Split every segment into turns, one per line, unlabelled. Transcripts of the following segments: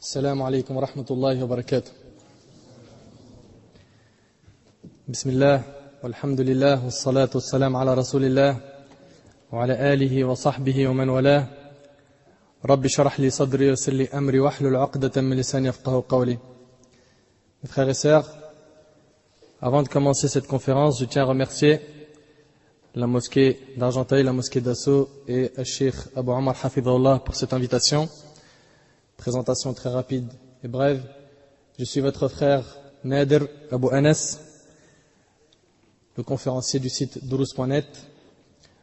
السلام عليكم ورحمة الله وبركاته. بسم الله والحمد لله والصلاة والسلام على رسول الله وعلى آله وصحبه ومن والاه. رب اشرح لي صدري ويسر لي أمري واحلل عقدة من لساني يفقهوا قولي. Mes frères et sœurs, avant de commencer cette conférence, je tiens à remercier la mosquée d'Argenteuil, la mosquée d'Asso et le Cheikh Abu Omar Hafidhahullah pour cette invitation. Présentation très rapide et brève. Je suis votre frère Nader Abou Anas, le conférencier du site Durus.net,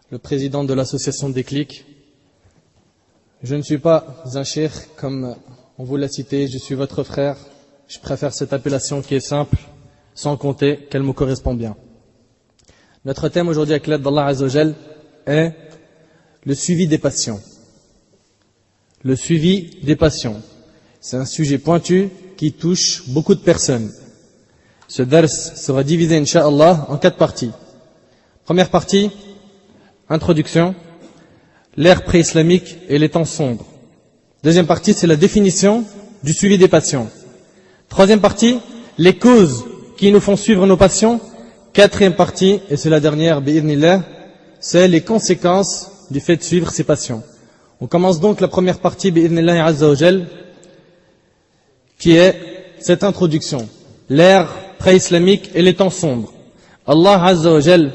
le président de l'association Déclic. Je ne suis pas un cheikh comme on vous l'a cité, je suis votre frère. Je préfère cette appellation qui est simple, sans compter qu'elle me correspond bien. Notre thème aujourd'hui avec l'aide d'Allah Azza wa Jal est le suivi des passions. Le suivi des passions. C'est un sujet pointu qui touche beaucoup de personnes. Ce dars sera divisé, Inch'Allah, en 4 parties. Première partie, introduction, l'ère pré-islamique et les temps sombres. Deuxième partie, c'est la définition du suivi des passions. Troisième partie, les causes qui nous font suivre nos passions. Quatrième partie, et c'est la dernière, bi'idhnillah, c'est les conséquences du fait de suivre ces passions. On commence donc la première partie, bi'idhnillah azza wa jal, qui est cette introduction. L'ère pré-islamique et les temps sombres. Allah azza wa jal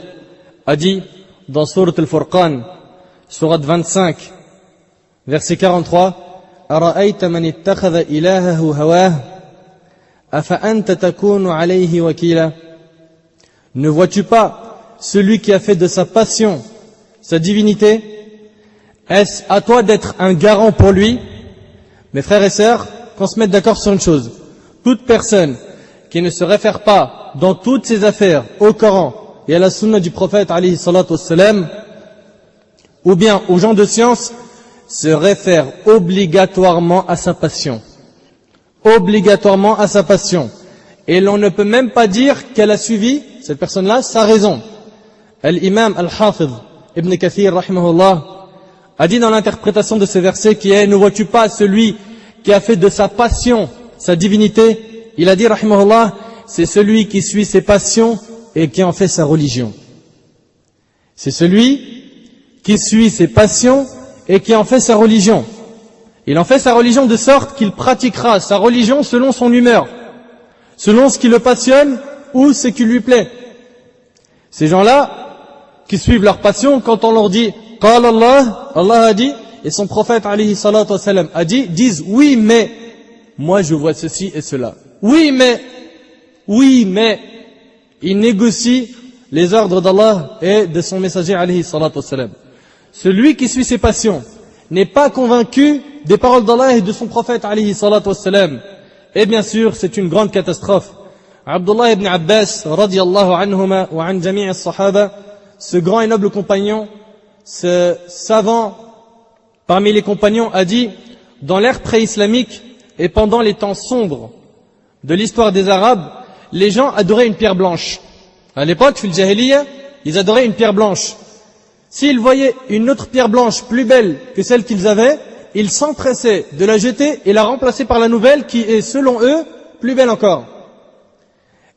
a dit dans Sourate Al-Furqan, Sourate 25, verset 43, Ara'ayta man ittakhadha ilahahu hawah, afa anta takunu alayhi wakila. Ne vois-tu pas celui qui a fait de sa passion sa divinité? Est-ce à toi d'être un garant pour lui? Mes frères et sœurs, qu'on se mette d'accord sur une chose. Toute personne qui ne se réfère pas dans toutes ses affaires au Coran et à la sunna du prophète alayhi salatu wassalam, ou bien aux gens de science, se réfère obligatoirement à sa passion. Obligatoirement à sa passion. Et l'on ne peut même pas dire qu'elle a suivi, cette personne-là, sa raison. L'imam Al-Hafidh Ibn Kathir, rahimahullah, a dit dans l'interprétation de ce verset qui est « Ne vois-tu pas celui qui a fait de sa passion sa divinité ?» Il a dit, rahimahullah, c'est celui qui suit ses passions et qui en fait sa religion. C'est celui qui suit ses passions et qui en fait sa religion. Il en fait sa religion de sorte qu'il pratiquera sa religion selon son humeur, selon ce qui le passionne ou ce qui lui plaît. Ces gens-là, qui suivent leur passion, quand on leur dit « Qala Allah », Allah a dit, et son prophète alayhi salatu wa salam a dit, disent « Oui, mais, moi je vois ceci et cela. » Oui, mais, il négocie les ordres d'Allah et de son messager alayhi salatu wa salam. Celui qui suit ses passions n'est pas convaincu des paroles d'Allah et de son prophète alayhi salatu wa salam. Et bien sûr, c'est une grande catastrophe. Abdullah ibn Abbas, radiyallahu anhuma wa an jami' as-sahaba, ce grand et noble compagnon, ce savant parmi les compagnons a dit, dans l'ère pré-islamique et pendant les temps sombres de l'histoire des Arabes, les gens adoraient une pierre blanche. À l'époque, fil jahiliya, ils adoraient une pierre blanche. S'ils voyaient une autre pierre blanche plus belle que celle qu'ils avaient, ils s'empressaient de la jeter et la remplacer par la nouvelle qui est, selon eux, plus belle encore.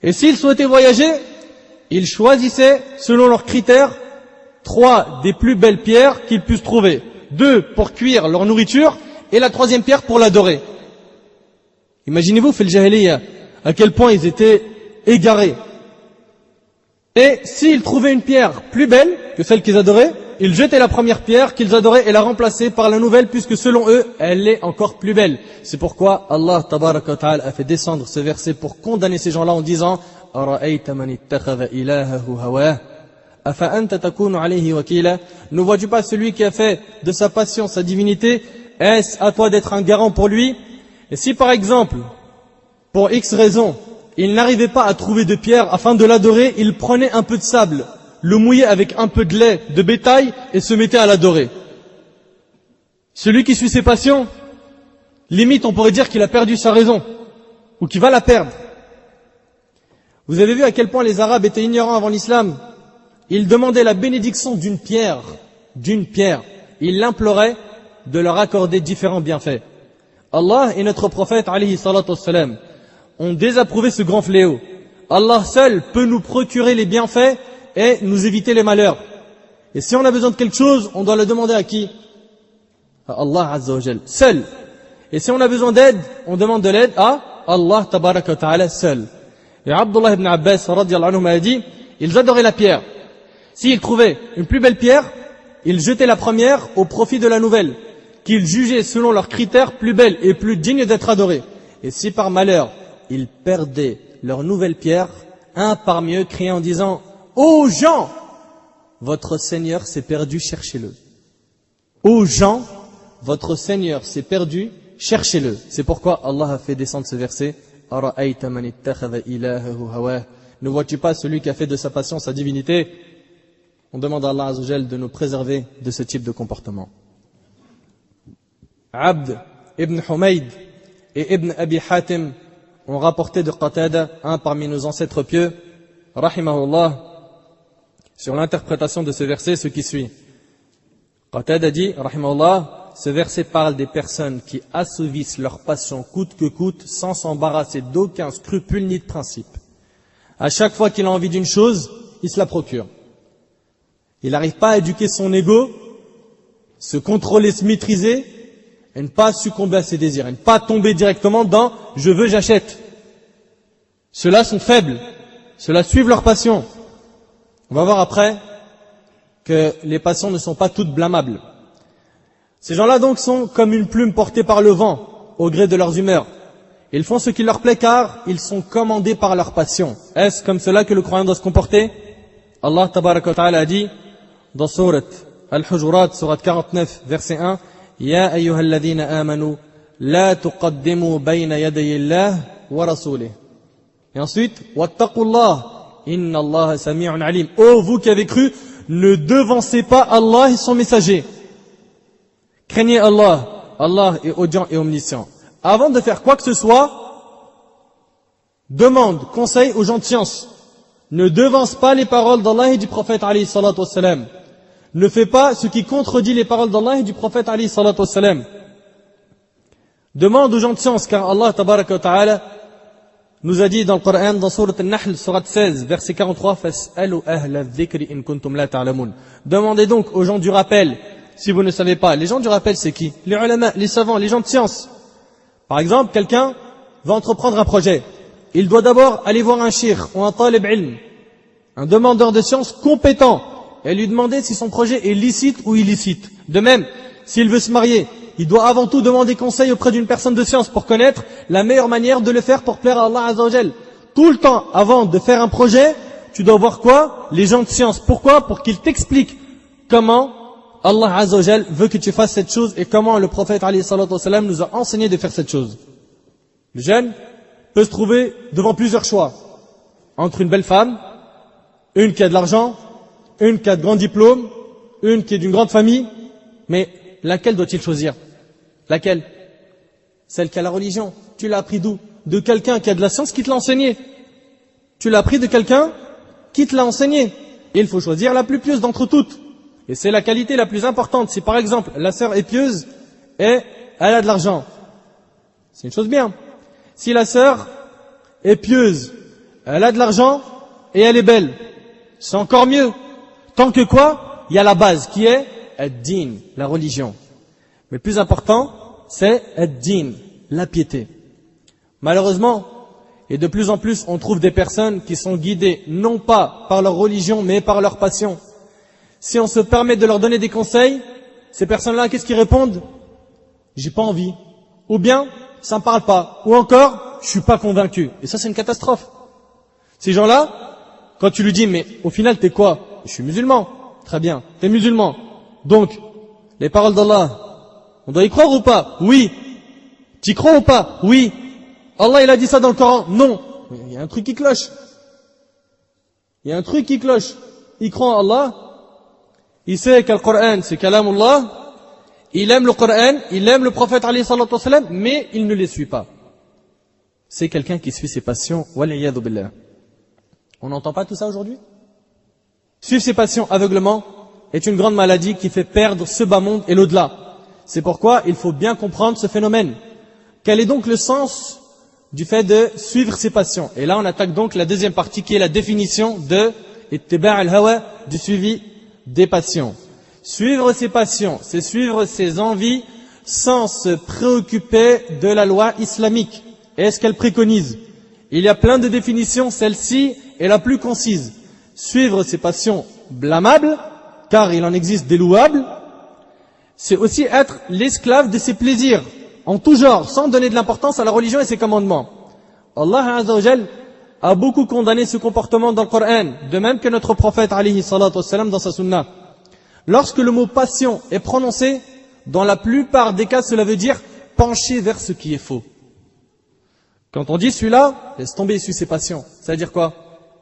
Et s'ils souhaitaient voyager, ils choisissaient, selon leurs critères, 3 des plus belles pierres qu'ils puissent trouver. 2 pour cuire leur nourriture et la 3e pierre pour l'adorer. Imaginez-vous, fil jahiliya, à quel point ils étaient égarés. Et s'ils trouvaient une pierre plus belle que celle qu'ils adoraient, ils jetaient la première pierre qu'ils adoraient et la remplaçaient par la nouvelle, puisque selon eux, elle est encore plus belle. C'est pourquoi Allah tabaraka wa ta'ala a fait descendre ce verset pour condamner ces gens-là en disant « Ara'ayta man ittakhadha ilahahu hawah, afa anta takunu alayhi wakila » Ne vois-tu pas celui qui a fait de sa passion sa divinité? Est-ce à toi d'être un garant pour lui? Et si par exemple, pour X raison, il n'arrivait pas à trouver de pierre afin de l'adorer, il prenait un peu de sable, le mouillait avec un peu de lait de bétail et se mettait à l'adorer. Celui qui suit ses passions, limite on pourrait dire qu'il a perdu sa raison, ou qu'il va la perdre. Vous avez vu à quel point les Arabes étaient ignorants avant l'islam? Ils demandaient la bénédiction d'une pierre. Ils l'imploraient de leur accorder différents bienfaits. Allah et notre prophète alayhi salatu wassalam ont désapprouvé ce grand fléau. Allah seul peut nous procurer les bienfaits et nous éviter les malheurs. Et si on a besoin de quelque chose, on doit le demander à qui? À Allah Azza wa Jal, seul. Et si on a besoin d'aide, on demande de l'aide à Allah Tabaraka wa Ta'ala seul. Et Abdullah ibn Abbas radiyallahu anhu m'a dit, ils adoraient la pierre. S'ils trouvaient une plus belle pierre, ils jetaient la première au profit de la nouvelle, qu'ils jugeaient selon leurs critères plus belle et plus digne d'être adorée. Et si par malheur, ils perdaient leur nouvelle pierre, un parmi eux criait en disant, ô gens, votre Seigneur s'est perdu, cherchez-le. Ô gens, votre Seigneur s'est perdu, cherchez-le. C'est pourquoi Allah a fait descendre ce verset. Ne vois-tu pas celui qui a fait de sa passion sa divinité? On demande à Allah Azza wa Jal de nous préserver de ce type de comportement. Abd ibn Humayd et ibn Abi Hatim ont rapporté de Qatada, un parmi nos ancêtres pieux, rahimahullah, sur l'interprétation de ce verset, ce qui suit. Qatada dit, rahimahullah, ce verset parle des personnes qui assouvissent leur passion coûte que coûte sans s'embarrasser d'aucun scrupule ni de principe. À chaque fois qu'il a envie d'une chose, il se la procure. Il n'arrive pas à éduquer son ego, se contrôler, se maîtriser, et ne pas succomber à ses désirs, et ne pas tomber directement dans « je veux, j'achète ». Ceux-là sont faibles, ceux-là suivent leur passion. On va voir après que les passions ne sont pas toutes blâmables. Ces gens-là donc sont comme une plume portée par le vent, au gré de leurs humeurs. Ils font ce qui leur plaît car ils sont commandés par leur passion. Est-ce comme cela que le croyant doit se comporter? Allah Tabaraka wa Ta'ala a dit dans Surat Al-Hujurat, Surat 49, verset 1, Ya ayyuhalladhina amanu, la tuqaddimu bayna yadayillah wa rasulih. Et ensuite, Wattaqullah, inna Allah sami'un alim. Oh, vous qui avez cru, ne devancez pas Allah et son messager. Craignez Allah. Allah est audient et omniscient. Avant de faire quoi que ce soit, demande, conseille aux gens de science. Ne devance pas les paroles d'Allah et du prophète alayhi salatu wassalam. Ne fais pas ce qui contredit les paroles d'Allah et du prophète alayhi salatu wassalam. Demande aux gens de science, car Allah tabaraka wa ta'ala nous a dit dans le Coran, dans Surat Al-Nahl, Surat 16, verset 43, Fas'alu ahla dhikri in kuntum la ta'lamun. Demandez donc aux gens du rappel, si vous ne savez pas. Les gens du rappel, c'est qui? Les ulama, les savants, les gens de science. Par exemple, quelqu'un va entreprendre un projet. Il doit d'abord aller voir un shir ou un talib ilm, un demandeur de science compétent, et lui demander si son projet est licite ou illicite. De même, s'il veut se marier, il doit avant tout demander conseil auprès d'une personne de science pour connaître la meilleure manière de le faire pour plaire à Allah Azza wa Jal. Tout le temps, avant de faire un projet, tu dois voir quoi? Les gens de science. Pourquoi? Pour qu'ils t'expliquent comment Allah Azza wa Jal veut que tu fasses cette chose et comment le prophète alayhi salatu wassalam nous a enseigné de faire cette chose. Le jeune peut se trouver devant plusieurs choix. Entre une belle femme, une qui a de l'argent, une qui a de grands diplômes, une qui est d'une grande famille, mais laquelle doit-il choisir? Laquelle? Celle qui a la religion. Tu l'as appris d'où? De quelqu'un qui a de la science qui te l'a enseigné. Tu l'as appris de quelqu'un qui te l'a enseigné. Et il faut choisir la plus pieuse d'entre toutes. Et c'est la qualité la plus importante. Si par exemple la sœur est pieuse et elle a de l'argent, c'est une chose bien. Si la sœur est pieuse, elle a de l'argent et elle est belle, c'est encore mieux. Tant que quoi? Il y a la base qui est ad-din, la religion. Mais le plus important, c'est ad-din, la piété. Malheureusement, et de plus en plus, on trouve des personnes qui sont guidées non pas par leur religion, mais par leur passion. Si on se permet de leur donner des conseils, ces personnes-là, qu'est-ce qu'ils répondent? J'ai pas envie. Ou bien, ça me parle pas. Ou encore, je suis pas convaincu. Et ça, c'est une catastrophe. Ces gens-là, quand tu lui dis, mais au final, t'es quoi? Je suis musulman. Très bien. T'es musulman. Donc, les paroles d'Allah, on doit y croire ou pas? Oui. Tu y crois ou pas? Oui. Allah, il a dit ça dans le Coran? Non. Il y a un truc qui cloche. Il y a un truc qui cloche. Il croit en Allah. Il sait que le Coran, c'est kalamullah. Il aime le Coran, il aime le prophète alayhi salatu wassalam, mais il ne les suit pas. C'est quelqu'un qui suit ses passions. Waliyadu billah. On n'entend pas tout ça aujourd'hui? Suivre ses passions aveuglement est une grande maladie qui fait perdre ce bas monde et l'au-delà. C'est pourquoi il faut bien comprendre ce phénomène. Quel est donc le sens du fait de suivre ses passions? Et là, on attaque donc la deuxième partie qui est la définition de ittiba' al-hawa, du suivi des passions. Suivre ses passions, c'est suivre ses envies sans se préoccuper de la loi islamique et ce qu'elle préconise. Il y a plein de définitions, celle-ci est la plus concise. Suivre ses passions blâmables, car il en existe des louables, c'est aussi être l'esclave de ses plaisirs, en tout genre, sans donner de l'importance à la religion et ses commandements. Allah Azza wa Jal a beaucoup condamné ce comportement dans le Coran, de même que notre prophète alayhi salatu wassalam dans sa sunna. Lorsque le mot passion est prononcé, dans la plupart des cas, cela veut dire pencher vers ce qui est faux. Quand on dit celui-là, laisse tomber, il suit ses passions. Ça veut dire quoi?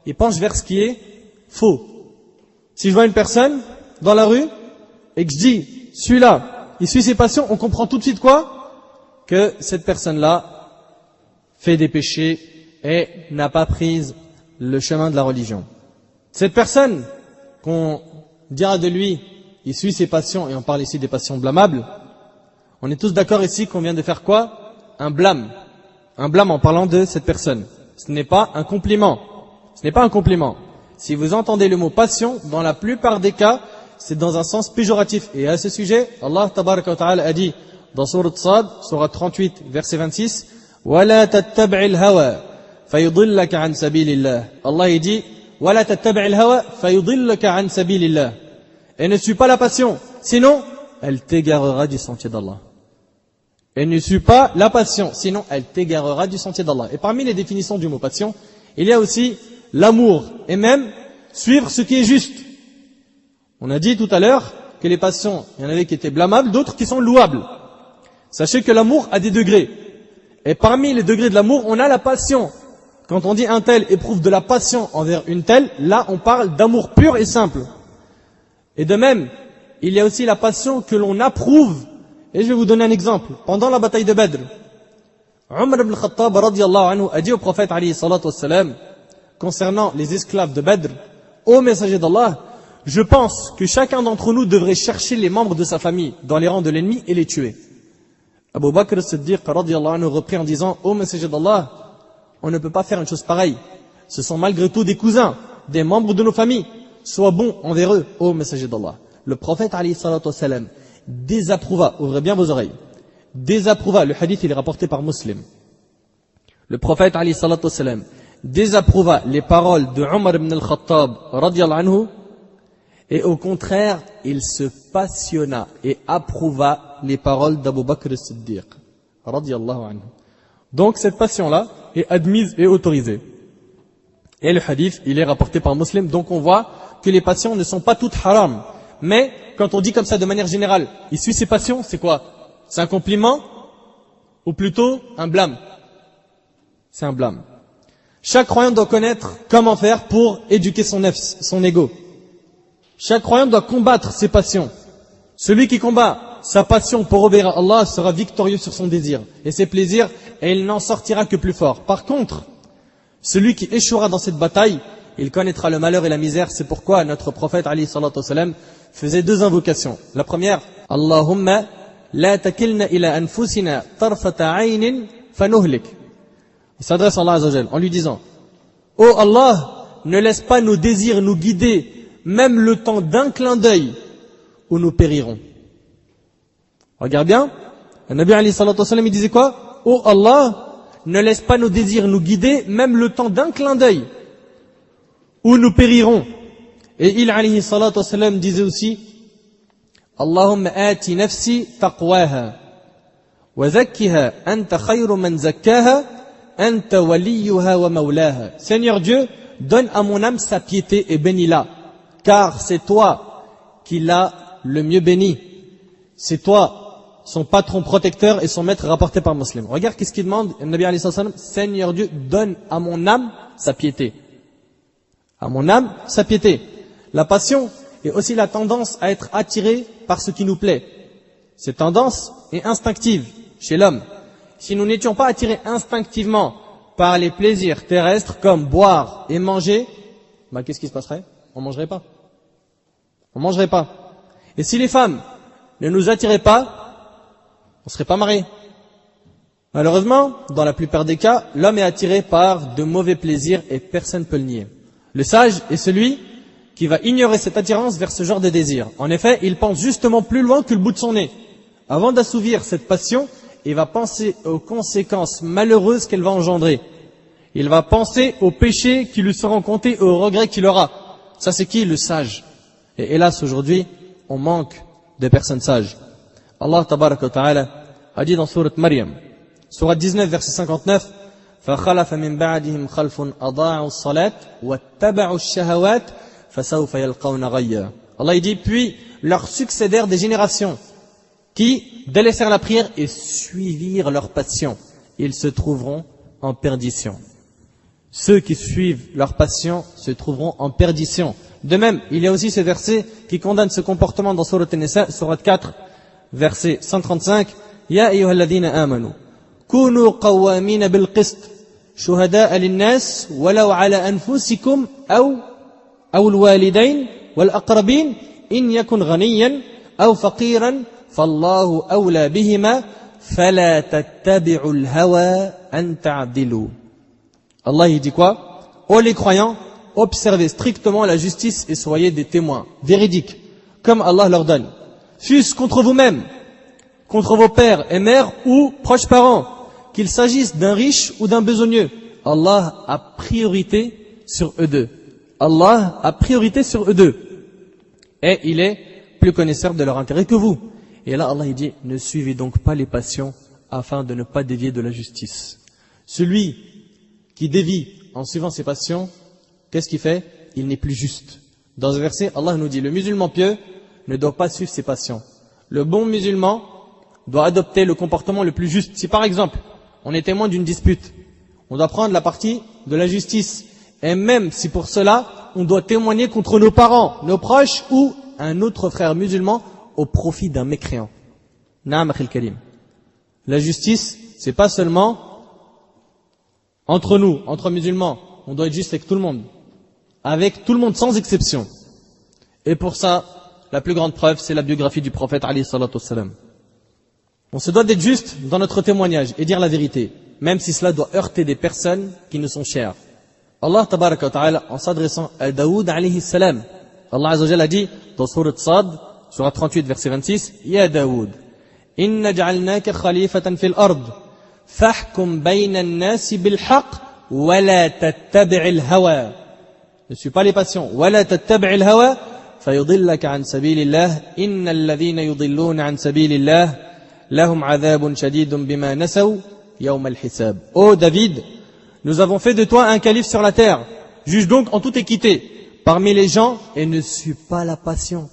Il penche vers ce qui est faux. Si je vois une personne dans la rue et que je dis celui-là, il suit ses passions, on comprend tout de suite quoi? Que cette personne-là fait des péchés et n'a pas pris le chemin de la religion. Cette personne qu'on dira de lui, il suit ses passions, et on parle ici des passions blâmables, on est tous d'accord ici qu'on vient de faire quoi? Un blâme. Un blâme en parlant de cette personne. Ce n'est pas un compliment. Ce n'est pas un compliment. Si vous entendez le mot passion, dans la plupart des cas, c'est dans un sens péjoratif. Et à ce sujet, Allah tabaraka wa ta'ala a dit dans Sourate Sad, Sourate 38, verset 26, وَلَا تَتَّبْعِ الْهَوَى فَيُضِلَّكَ عَنْ سَبِيلِ اللَّهِ. Allah il dit وَلَا تَتَّبْعِ الْهَوَى فَيُضِلَّكَ عَنْ سَبِيلِ اللَّهِ. Et ne suis pas la passion, sinon elle t'égarera du sentier d'Allah. Et ne suis pas la passion, sinon elle t'égarera du sentier d'Allah. Et parmi les définitions du mot passion, il y a aussi l'amour, et même suivre ce qui est juste. On a dit tout à l'heure que les passions, il y en avait qui étaient blâmables, d'autres qui sont louables. Sachez que l'amour a des degrés. Et parmi les degrés de l'amour, on a la passion. Quand on dit un tel éprouve de la passion envers une telle, là on parle d'amour pur et simple. Et de même, il y a aussi la passion que l'on approuve. Et je vais vous donner un exemple. Pendant la bataille de Badr, Umar ibn Khattab radiyallahu anhu a dit au prophète alayhi salatu wassalam, concernant les esclaves de Badr, ô messager d'Allah, je pense que chacun d'entre nous devrait chercher les membres de sa famille dans les rangs de l'ennemi et les tuer. Abu Bakr as-Siddiq radiyallahu anhu reprit en disant, ô messager d'Allah, on ne peut pas faire une chose pareille. Ce sont malgré tout des cousins, des membres de nos familles. Sois bon envers eux, ô messager d'Allah. Le prophète alayhi salatu wassalam désapprouva, ouvrez bien vos oreilles, désapprouva, le hadith il est rapporté par Muslim. Le prophète alayhi salatu wassalam désapprouva les paroles de Umar ibn al-Khattab radiyallahu anhu, et au contraire, il se passionna et approuva les paroles d'Abu Bakr as-Siddiq radiyallahu anhu. Donc cette passion-là est admise et autorisée. Et le hadith, il est rapporté par Muslim, donc on voit que les passions ne sont pas toutes haram. Mais quand on dit comme ça de manière générale, il suit ses passions, c'est quoi? C'est un compliment ou plutôt un blâme? C'est un blâme. Chaque croyant doit connaître comment faire pour éduquer son nefs, son ego. Chaque croyant doit combattre ses passions. Celui qui combat sa passion pour obéir à Allah sera victorieux sur son désir et ses plaisirs, et il n'en sortira que plus fort. Par contre, celui qui échouera dans cette bataille, il connaîtra le malheur et la misère. C'est pourquoi notre prophète alayhi salatu wassalam faisait deux invocations. La première, Allahumma la takilna ila anfusina tarfata aynin fanuhlik. Il s'adresse à Allah Azza wa Jal en lui disant, ô Allah, ne laisse pas nos désirs nous guider même le temps d'un clin d'œil où nous périrons. Regarde bien, le Nabi alayhi salatu wassalam il disait quoi? Ô Allah, ne laisse pas nos désirs nous guider même le temps d'un clin d'œil où nous périrons. Et il alayhi salatu wassalam disait aussi, Allahumma ati nafsi taqwaha wa zakkiha anta khayru man zakkaha anta waliyuha wa mawlaha. Seigneur Dieu, donne à mon âme sa piété et bénis-la, car c'est toi qui l'as le mieux béni. C'est toi, son patron protecteur et son maître, rapporté par Muslim. Regarde qu'est-ce qu'il demande, le Nabi alayhi sallam, Seigneur Dieu, donne à mon âme sa piété. À mon âme, sa piété. La passion est aussi la tendance à être attiré par ce qui nous plaît. Cette tendance est instinctive chez l'homme. Si nous n'étions pas attirés instinctivement par les plaisirs terrestres comme boire et manger, qu'est-ce qui se passerait? On mangerait pas. On mangerait pas. Et si les femmes ne nous attiraient pas, on serait pas mariés. Malheureusement, dans la plupart des cas, l'homme est attiré par de mauvais plaisirs et personne ne peut le nier. Le sage est celui qui va ignorer cette attirance vers ce genre de désir. En effet, il pense justement plus loin que le bout de son nez. Avant d'assouvir cette passion, il va penser aux conséquences malheureuses qu'elle va engendrer. Il va penser aux péchés qui lui seront comptés et aux regrets qu'il aura. Ça, c'est qui? Le sage. Et hélas, aujourd'hui, on manque de personnes sages. Allah tabaraka wa ta'ala a dit dans sourate Maryam, sourate 19, verset 59, فَخَلَفَ مِنْ بَعْدِهِمْ خَلْفٌ أَضَاعُوا الصَّلَاةَ وَاتَّبَعُوا الشَّهَوَاتِ فَسَوْفَ يَلْقَوْنَ غَيًّا. Allah il dit, puis leur succédèrent des générations qui délaissèrent la prière et suivirent leur passion. Ils se trouveront en perdition. Ceux qui suivent leur passion se trouveront en perdition. De même, il y a aussi ce verset qui condamne ce comportement dans Sourate An-Nisa, Sourate 4, verset 135. Ya ayyuhalladhina amanu, kunu qawwamina bil qist, shuhada'a lin-nas, walau ala anfusikum aw al-walidayn wal-aqrabin, in yakun ghaniyan aw faqiran, fallahu awla bihima, fala tattabi'u al-hawa an ta'dilu. Allah il dit quoi? Ô les croyants, observez strictement la justice et soyez des témoins véridiques, comme Allah leur donne. Fût-ce contre vous-même, contre vos pères et mères ou proches parents, qu'il s'agisse d'un riche ou d'un besogneux. Allah a priorité sur eux deux. Allah a priorité sur eux deux. Et il est plus connaisseur de leur intérêt que vous. Et là, Allah il dit, ne suivez donc pas les passions afin de ne pas dévier de la justice. Celui qui dévie en suivant ses passions, qu'est-ce qu'il fait? Il n'est plus juste. Dans ce verset, Allah nous dit, le musulman pieux ne doit pas suivre ses passions. Le bon musulman doit adopter le comportement le plus juste. Si par exemple, on est témoin d'une dispute, on doit prendre la partie de la justice. Et même si pour cela, on doit témoigner contre nos parents, nos proches ou un autre frère musulman au profit d'un mécréant. Na'am akhil karim. La justice, c'est pas seulement entre nous, entre musulmans. On doit être juste avec tout le monde. Avec tout le monde, sans exception. Et pour ça, la plus grande preuve, c'est la biographie du prophète alayhi salatu wassalam. On se doit d'être juste dans notre témoignage et dire la vérité, même si cela doit heurter des personnes qui nous sont chères. Allah tabaraka wa ta'ala, en s'adressant à Daoud alayhi salam, Allah azza wa jalla a dit dans sourate Sad, sourate 38 verset 26, Ya Daoud, inna ja'alnaka khalifatan fil ard, fahkum bayna an-nasi bil haqq, wa la tattabi'il hawa. Ne suis pas les passions. Wa la tattabi'il hawa, fayudillaka an sabilillah, innal ladhina yudilluna an sabilillah, lahum adhabun shadidun bima nasaw yawm al-hisab. Ô David, nous avons fait de toi un calife sur la terre. Juge donc en toute équité parmi les gens et ne suis pas la passion.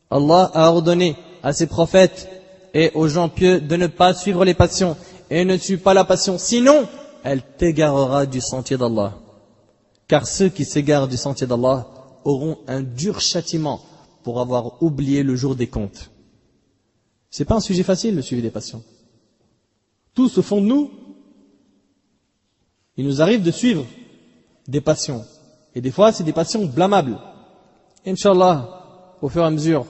Allah a ordonné à ses prophètes et aux gens pieux de ne pas suivre les passions et ne suis pas la passion, sinon elle t'égarera du sentier d'Allah. Car ceux qui s'égarent du sentier d'Allah auront un dur châtiment pour avoir oublié le jour des comptes. C'est pas un sujet facile, le suivi des passions. Tous au fond de nous, il nous arrive de suivre des passions. Et des fois, c'est des passions blâmables. Inch'Allah, au fur et à mesure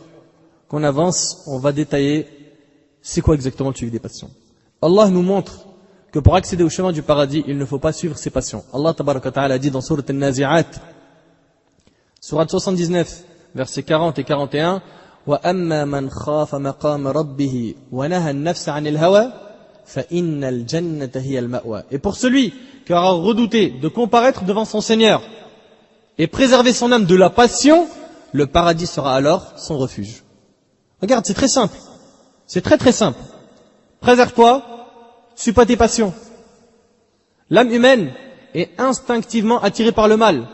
qu'on avance, on va détailler c'est quoi exactement le suivi des passions. Allah nous montre que pour accéder au chemin du paradis, il ne faut pas suivre ses passions. Allah tabaraka wa ta'ala dit dans Sourate An-Nazi'at, Sourate 79, versets 40 et 41, وَأَمَّا مَنْ خَافَ مَقَامَ رَبِّهِ وَنَهَى النَّفْسَ عَنِ الْهَوَى فَإِنَّ الْجَنَّةَ هِيَ الْمَأْوَى. Et pour celui qui aura redouté de comparaître devant son Seigneur et préserver son âme de la passion, le paradis sera alors son refuge. Regarde, c'est très simple. C'est très très simple. Préserve-toi, suis pas tes passions. L'âme humaine est instinctivement attirée par le mal.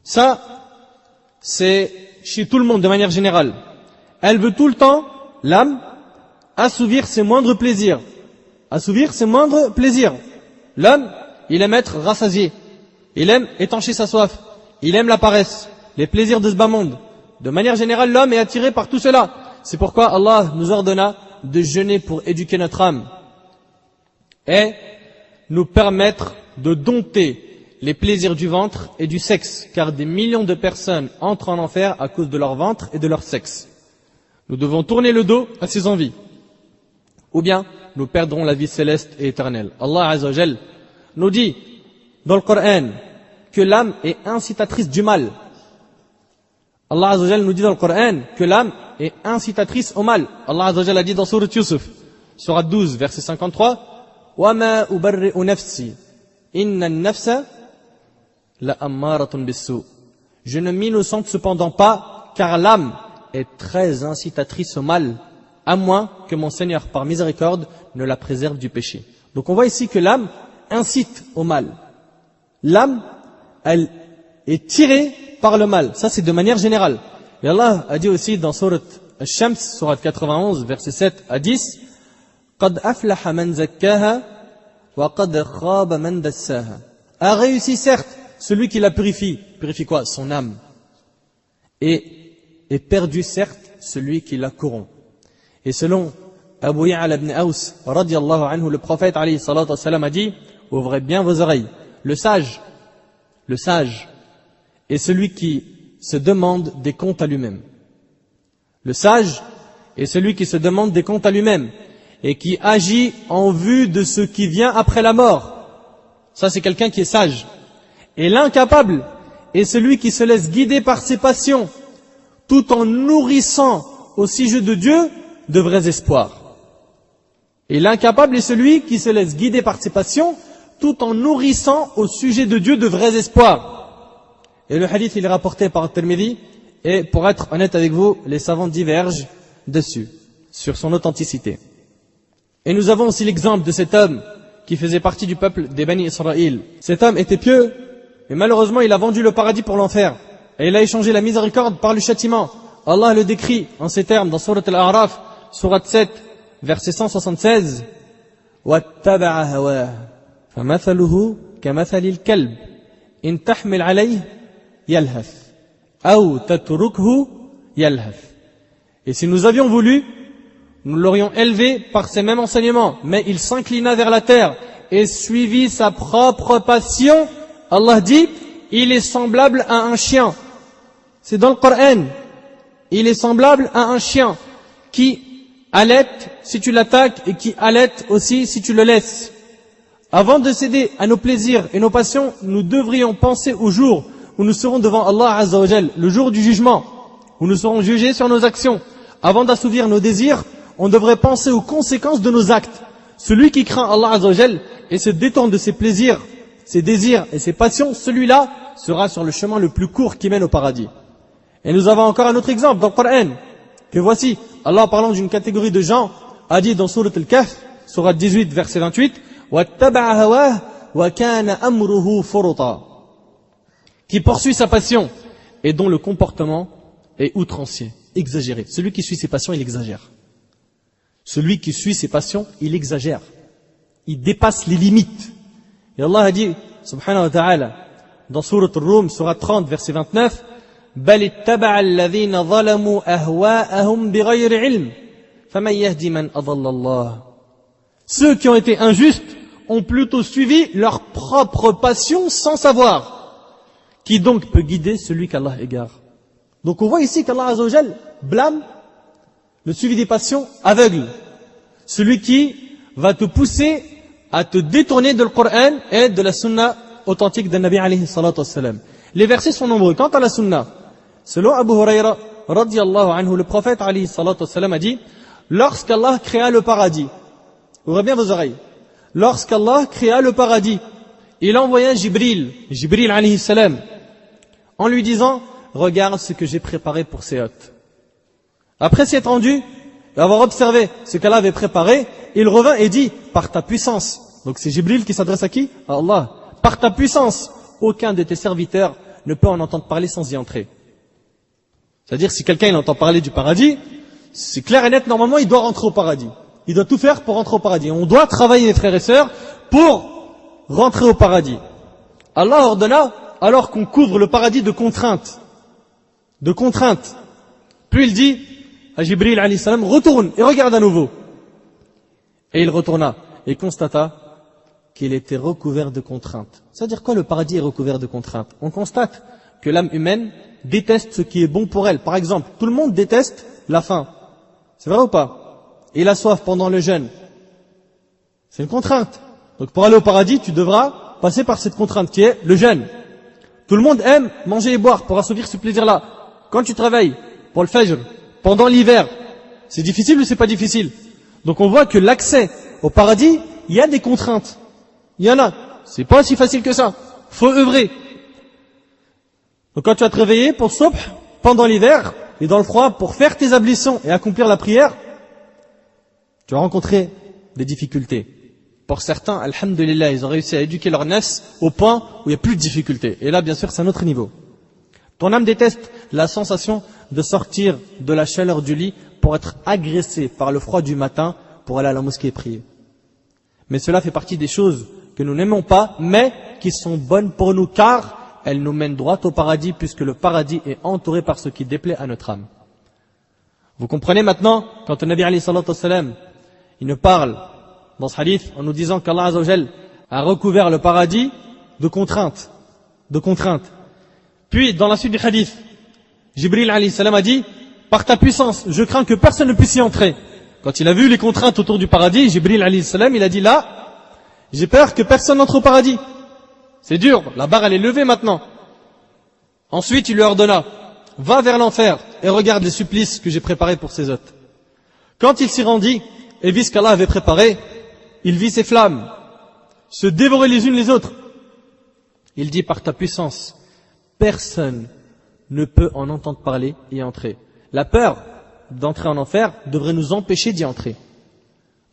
Ça, c'est chez tout le monde de manière générale. Elle veut tout le temps, l'âme, assouvir ses moindres plaisirs. Assouvir ses moindres plaisirs. L'homme, il aime être rassasié. Il aime étancher sa soif. Il aime la paresse, les plaisirs de ce bas monde. De manière générale, l'homme est attiré par tout cela. C'est pourquoi Allah nous ordonna de jeûner pour éduquer notre âme et nous permettre de dompter les plaisirs du ventre et du sexe, car des millions de personnes entrent en enfer à cause de leur ventre et de leur sexe. Nous devons tourner le dos à ces envies. ou bien nous perdrons la vie céleste et éternelle. Allah Azza wa Jal nous dit dans le Coran que l'âme est incitatrice du mal. Allah Azza wa Jal nous dit dans le Coran que l'âme est incitatrice au mal. Allah Azza wa Jal a dit dans Sourate Yusuf, Sourate 12, verset 53, وَمَا أُبَرِّئُ نَفْسِي إِنَّ النَّفْسَ لَأَمَّارَةٌ بِالسُّوءِ. Je ne m'innocente cependant pas, car l'âme est très incitatrice au mal, à moins que mon Seigneur, par miséricorde, ne la préserve du péché. Donc on voit ici que l'âme incite au mal. L'âme, elle est tirée par le mal. Ça, c'est de manière générale. Et Allah a dit aussi dans Sourate Al-Shams, Sourate 91, versets 7 à 10, قَدْ أَفْلَحَ مَنْ زَكَّاهَا وَقَدْ خَابَ مَنْ دَسَّاهَا. A réussi certes celui qui la purifie. Purifie quoi? Son âme. Et est perdu certes celui qui la corrompt. Et selon Abu Ya'la ibn Aws, radiyallahu anhu, le prophète alayhi salatu wassalam a dit, ouvrez bien vos oreilles. Le sage est celui qui se demande des comptes à lui-même. Le sage est celui qui se demande des comptes à lui-même et qui agit en vue de ce qui vient après la mort. Ça, c'est quelqu'un qui est sage. Et l'incapable est celui qui se laisse guider par ses passions, tout en nourrissant au sujet de Dieu de vrais espoirs. Et l'incapable est celui qui se laisse guider par ses passions, tout en nourrissant au sujet de Dieu de vrais espoirs. Et le hadith, il est rapporté par Tirmidhi, et pour être honnête avec vous, les savants divergent dessus, sur son authenticité. Et nous avons aussi l'exemple de cet homme qui faisait partie du peuple des Bani Israël. Cet homme était pieux, mais malheureusement il a vendu le paradis pour l'enfer. Et il a échangé la miséricorde par le châtiment. Allah le décrit en ces termes dans Sourate Al-A'raf, Sourate 7, verset 176. وَاتَّبَعَ هَوَاهُ فَمَثَلُهُ كَمَثَلِ الْكَلْبِ إِنْ تَحْمِلْ عَلَيْهِ يَلْهَثْ أَوْ تَتْرُكْهُ يَلْهَثْ. Et si nous avions voulu, nous l'aurions élevé par ces mêmes enseignements, mais il s'inclina vers la terre et suivit sa propre passion. Allah dit, il est semblable à un chien. C'est dans le Coran. Il est semblable à un chien qui allaite si tu l'attaques et qui allaite aussi si tu le laisses. Avant de céder à nos plaisirs et nos passions, nous devrions penser au jour où nous serons devant Allah Azza wa Jal, le jour du jugement, où nous serons jugés sur nos actions. Avant d'assouvir nos désirs, on devrait penser aux conséquences de nos actes. Celui qui craint Allah Azza wa Jal et se détourne de ses plaisirs, ses désirs et ses passions, celui-là sera sur le chemin le plus court qui mène au paradis. Et nous avons encore un autre exemple dans le Coran, que voici, Allah parlant d'une catégorie de gens, a dit dans Sourate Al-Kahf, Sourate 18, verset 28, وَاتَّبَعَ هَوَاهُ وَكَانَ أَمْرُهُ فُرُطًا, qui poursuit sa passion et dont le comportement est outrancier, exagéré. Celui qui suit ses passions, il exagère. Celui qui suit ses passions, il exagère. Il dépasse les limites. Et Allah a dit, subhanahu wa ta'ala, dans Sourate Ar-Rum, Sourate 30, verset 29, بَلِ اتَّبَعَ الَّذِينَ ظَلَمُوا أَهْوَاءَهُمْ بِغَيْرِ عِلْمٍ فَمَنْ يَهْدِ مَنْ أَضَلَّ اللَّهُ. Ceux qui ont été injustes ont plutôt suivi leur propre passion sans savoir. Qui donc peut guider celui qu'Allah égare? Donc on voit ici qu'Allah Azza wa Jal blâme le suivi des passions aveugle. Celui qui va te pousser à te détourner de le Coran et de la sunna authentique d'un Nabi alayhi salatu wassalam. Les versets sont nombreux. Quant à la sunna, selon Abu Huraira radiyallahu anhu, le prophète alayhi salatu wassalam a dit, lorsqu'Allah créa le paradis, ouvrez bien vos oreilles, lorsqu'Allah créa le paradis, il envoya Jibril alayhi salam, en lui disant, regarde ce que j'ai préparé pour ces hôtes. Après s'y être rendu et avoir observé ce qu'Allah avait préparé, il revint et dit, par ta puissance, donc c'est Jibril qui s'adresse à qui? À Allah. Par ta puissance, aucun de tes serviteurs ne peut en entendre parler sans y entrer. C'est-à-dire, si quelqu'un il entend parler du paradis, c'est clair et net, normalement il doit rentrer au paradis. Il doit tout faire pour rentrer au paradis. On doit travailler, frères et sœurs, pour rentrer au paradis. Allah ordonna alors qu'on couvre le paradis de contraintes. De contraintes. Puis il dit à Jibril alayhi salam, retourne et regarde à nouveau. Et il retourna et constata qu'il était recouvert de contraintes. C'est-à-dire quoi, le paradis est recouvert de contraintes? On constate que l'âme humaine déteste ce qui est bon pour elle. Par exemple, tout le monde déteste la faim. C'est vrai ou pas? et il a soif pendant le jeûne, c'est une contrainte. Donc pour aller au paradis, tu devras passer par cette contrainte qui est le jeûne. Tout le monde aime manger et boire pour assouvir ce plaisir-là. Quand tu travailles pour le fajr, pendant l'hiver, c'est difficile ou c'est pas difficile? Donc on voit que l'accès au paradis, il y a des contraintes. Il y en a. C'est pas si facile que ça. Faut œuvrer. Donc quand tu vas te réveiller pour subh, pendant l'hiver, et dans le froid, pour faire tes ablutions et accomplir la prière, tu vas rencontrer des difficultés. Pour certains, alhamdulillah, ils ont réussi à éduquer leur nefs au point où il n'y a plus de difficultés. Et là, bien sûr, c'est un autre niveau. Ton âme déteste la sensation de sortir de la chaleur du lit pour être agressé par le froid du matin pour aller à la mosquée et prier. Mais cela fait partie des choses que nous n'aimons pas, mais qui sont bonnes pour nous, car elles nous mènent droit au paradis, puisque le paradis est entouré par ce qui déplaît à notre âme. Vous comprenez maintenant, quand le Nabi alayhi salatu wassalam, il nous parle dans ce hadith en nous disant qu'Allah Azza wa Jal a recouvert le paradis de contraintes. Puis, dans la suite du hadith, Jibril alayhi salam a dit, par ta puissance, je crains que personne ne puisse y entrer. Quand il a vu les contraintes autour du paradis, Jibril alayhi salam, il a dit là, j'ai peur que personne n'entre au paradis. C'est dur, la barre elle est levée maintenant. Ensuite, il lui ordonna, va vers l'enfer et regarde les supplices que j'ai préparés pour ses hôtes. Quand il s'y rendit et vit ce qu'Allah avait préparé, il vit ces flammes se dévorer les unes les autres. Il dit, par ta puissance, personne ne peut en entendre parler et entrer. La peur d'entrer en enfer devrait nous empêcher d'y entrer.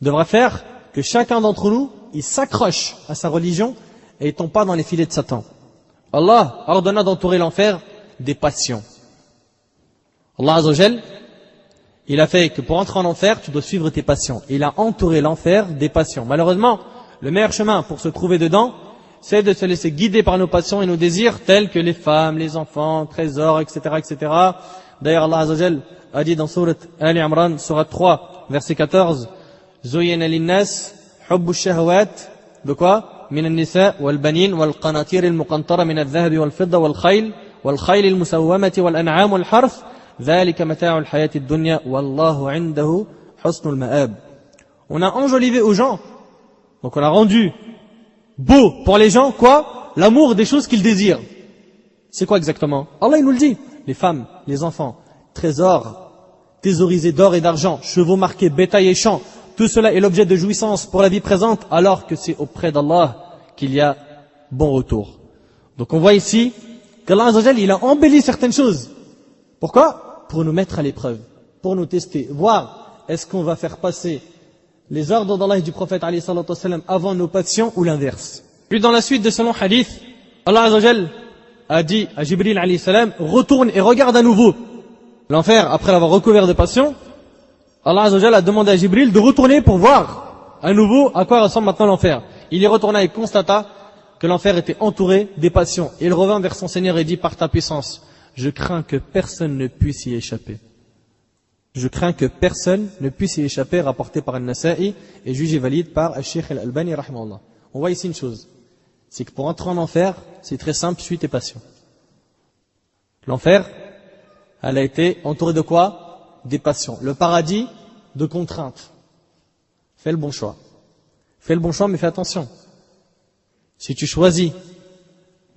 Devrait faire que chacun d'entre nous, il s'accroche à sa religion et il tombe pas dans les filets de Satan. Allah ordonna d'entourer l'enfer des passions. Allah Azza wa Jal, il a fait que pour entrer en enfer, tu dois suivre tes passions. Il a entouré l'enfer des passions. Malheureusement, le meilleur chemin pour se trouver dedans, c'est de se laisser guider par nos passions et nos désirs, tels que les femmes, les enfants, trésors, etc., etc. D'ailleurs, Allah Azza wa Jal a dit dans Surat Ali Imran, Surat 3, verset 14, Zuyina linnas, hubbu shahawat, de quoi? من النساء والبنين والقناطير المقنطرة من الذهب والفضة والخيل المسومة والأنعام والحرث ذلك متاع الحياة الدنيا والله عنده حسن المآب. On a enjolivé aux gens, donc on a rendu beau pour les gens, quoi? L'amour des choses qu'ils désirent. C'est quoi exactement? Allah il nous le dit. Les femmes, les enfants, trésors, thésaurisés d'or et d'argent, chevaux marqués, bétail et champs, tout cela est l'objet de jouissance pour la vie présente, alors que c'est auprès d'Allah qu'il y a bon retour. Donc on voit ici qu'Allah Azza wa Jal, il a embelli certaines choses. Pourquoi? Pour nous mettre à l'épreuve, pour nous tester, voir est-ce qu'on va faire passer les ordres d'Allah et du prophète alayhi salatu wassalam avant nos passions ou l'inverse. Puis dans la suite de ce long hadith, Allah Azza wa Jal a dit à Jibril alayhi salam, retourne et regarde à nouveau l'enfer après l'avoir recouvert de passion. Allah Azza wa Jal a demandé à Jibril de retourner pour voir à nouveau à quoi ressemble maintenant l'enfer. Il y retourna et constata que l'enfer était entouré des passions. Il revint vers son Seigneur et dit, par ta puissance, je crains que personne ne puisse y échapper. Je crains que personne ne puisse y échapper, rapporté par Al-Nasa'i et jugé valide par Al-Sheikh Al-Albani, rahimahullah. On voit ici une chose, c'est que pour entrer en enfer, c'est très simple, suis tes passions. L'enfer, elle a été entourée de quoi? Des passions. Le paradis, de contraintes. Fais le bon choix. Fais le bon choix, mais fais attention. Si tu choisis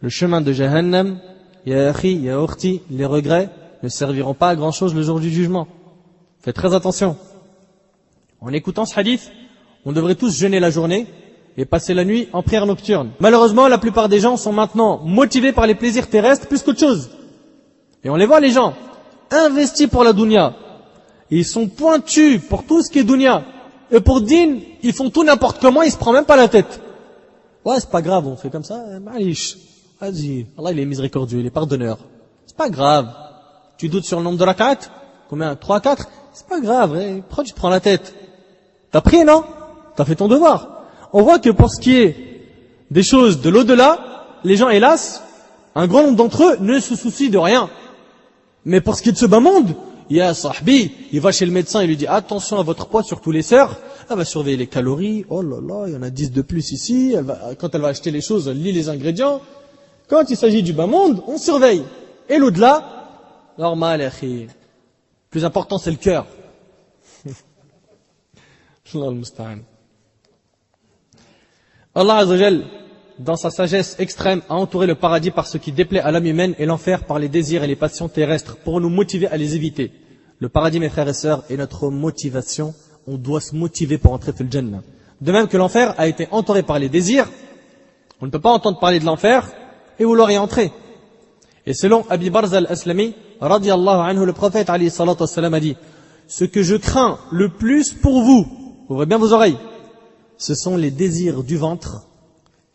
le chemin de Jahannam, ya akhi, ya ukhti, les regrets ne serviront pas à grand chose le jour du jugement. Fais très attention. En écoutant ce hadith, on devrait tous jeûner la journée et passer la nuit en prière nocturne. Malheureusement, la plupart des gens sont maintenant motivés par les plaisirs terrestres plus qu'autre chose. Et on les voit, les gens, investis pour la dunya. Ils sont pointus pour tout ce qui est dunya. Et pour din, ils font tout n'importe comment, ils se prennent même pas la tête. Ouais, c'est pas grave, on fait comme ça, malish. Vas-y, Allah il est miséricordieux, il est pardonneur. C'est pas grave. Tu doutes sur le nombre de rak'at? Combien? 3, 4? C'est pas grave, pourquoi tu te prends la tête? T'as prié, non? T'as fait ton devoir. On voit que pour ce qui est des choses de l'au-delà, les gens, hélas, un grand nombre d'entre eux ne se soucient de rien. Mais pour ce qui est de ce bas monde, il y a sahbi, il va chez le médecin, il lui dit attention à votre poids, surtout les sœurs, elle va surveiller les calories, oh là là, il y en a 10 de plus ici, quand elle va acheter les choses, elle lit les ingrédients. Quand il s'agit du bas monde, on surveille. Et l'au-delà, normal, akhi. Plus important, c'est le cœur. Allah al-musta'an. Allah Azza wa Jal, dans sa sagesse extrême, a entouré le paradis par ce qui déplaît à l'âme humaine et l'enfer par les désirs et les passions terrestres pour nous motiver à les éviter. Le paradis, mes frères et sœurs, est notre motivation. On doit se motiver pour entrer dans le Jannah. De même que l'enfer a été entouré par les désirs, on ne peut pas entendre parler de l'enfer et vouloir y entrer. Et selon Abi Barza al-Aslami, radiyallahu anhu, le prophète alayhi salatu wassalam a dit: ce que je crains le plus pour vous, ouvrez bien vos oreilles, ce sont les désirs du ventre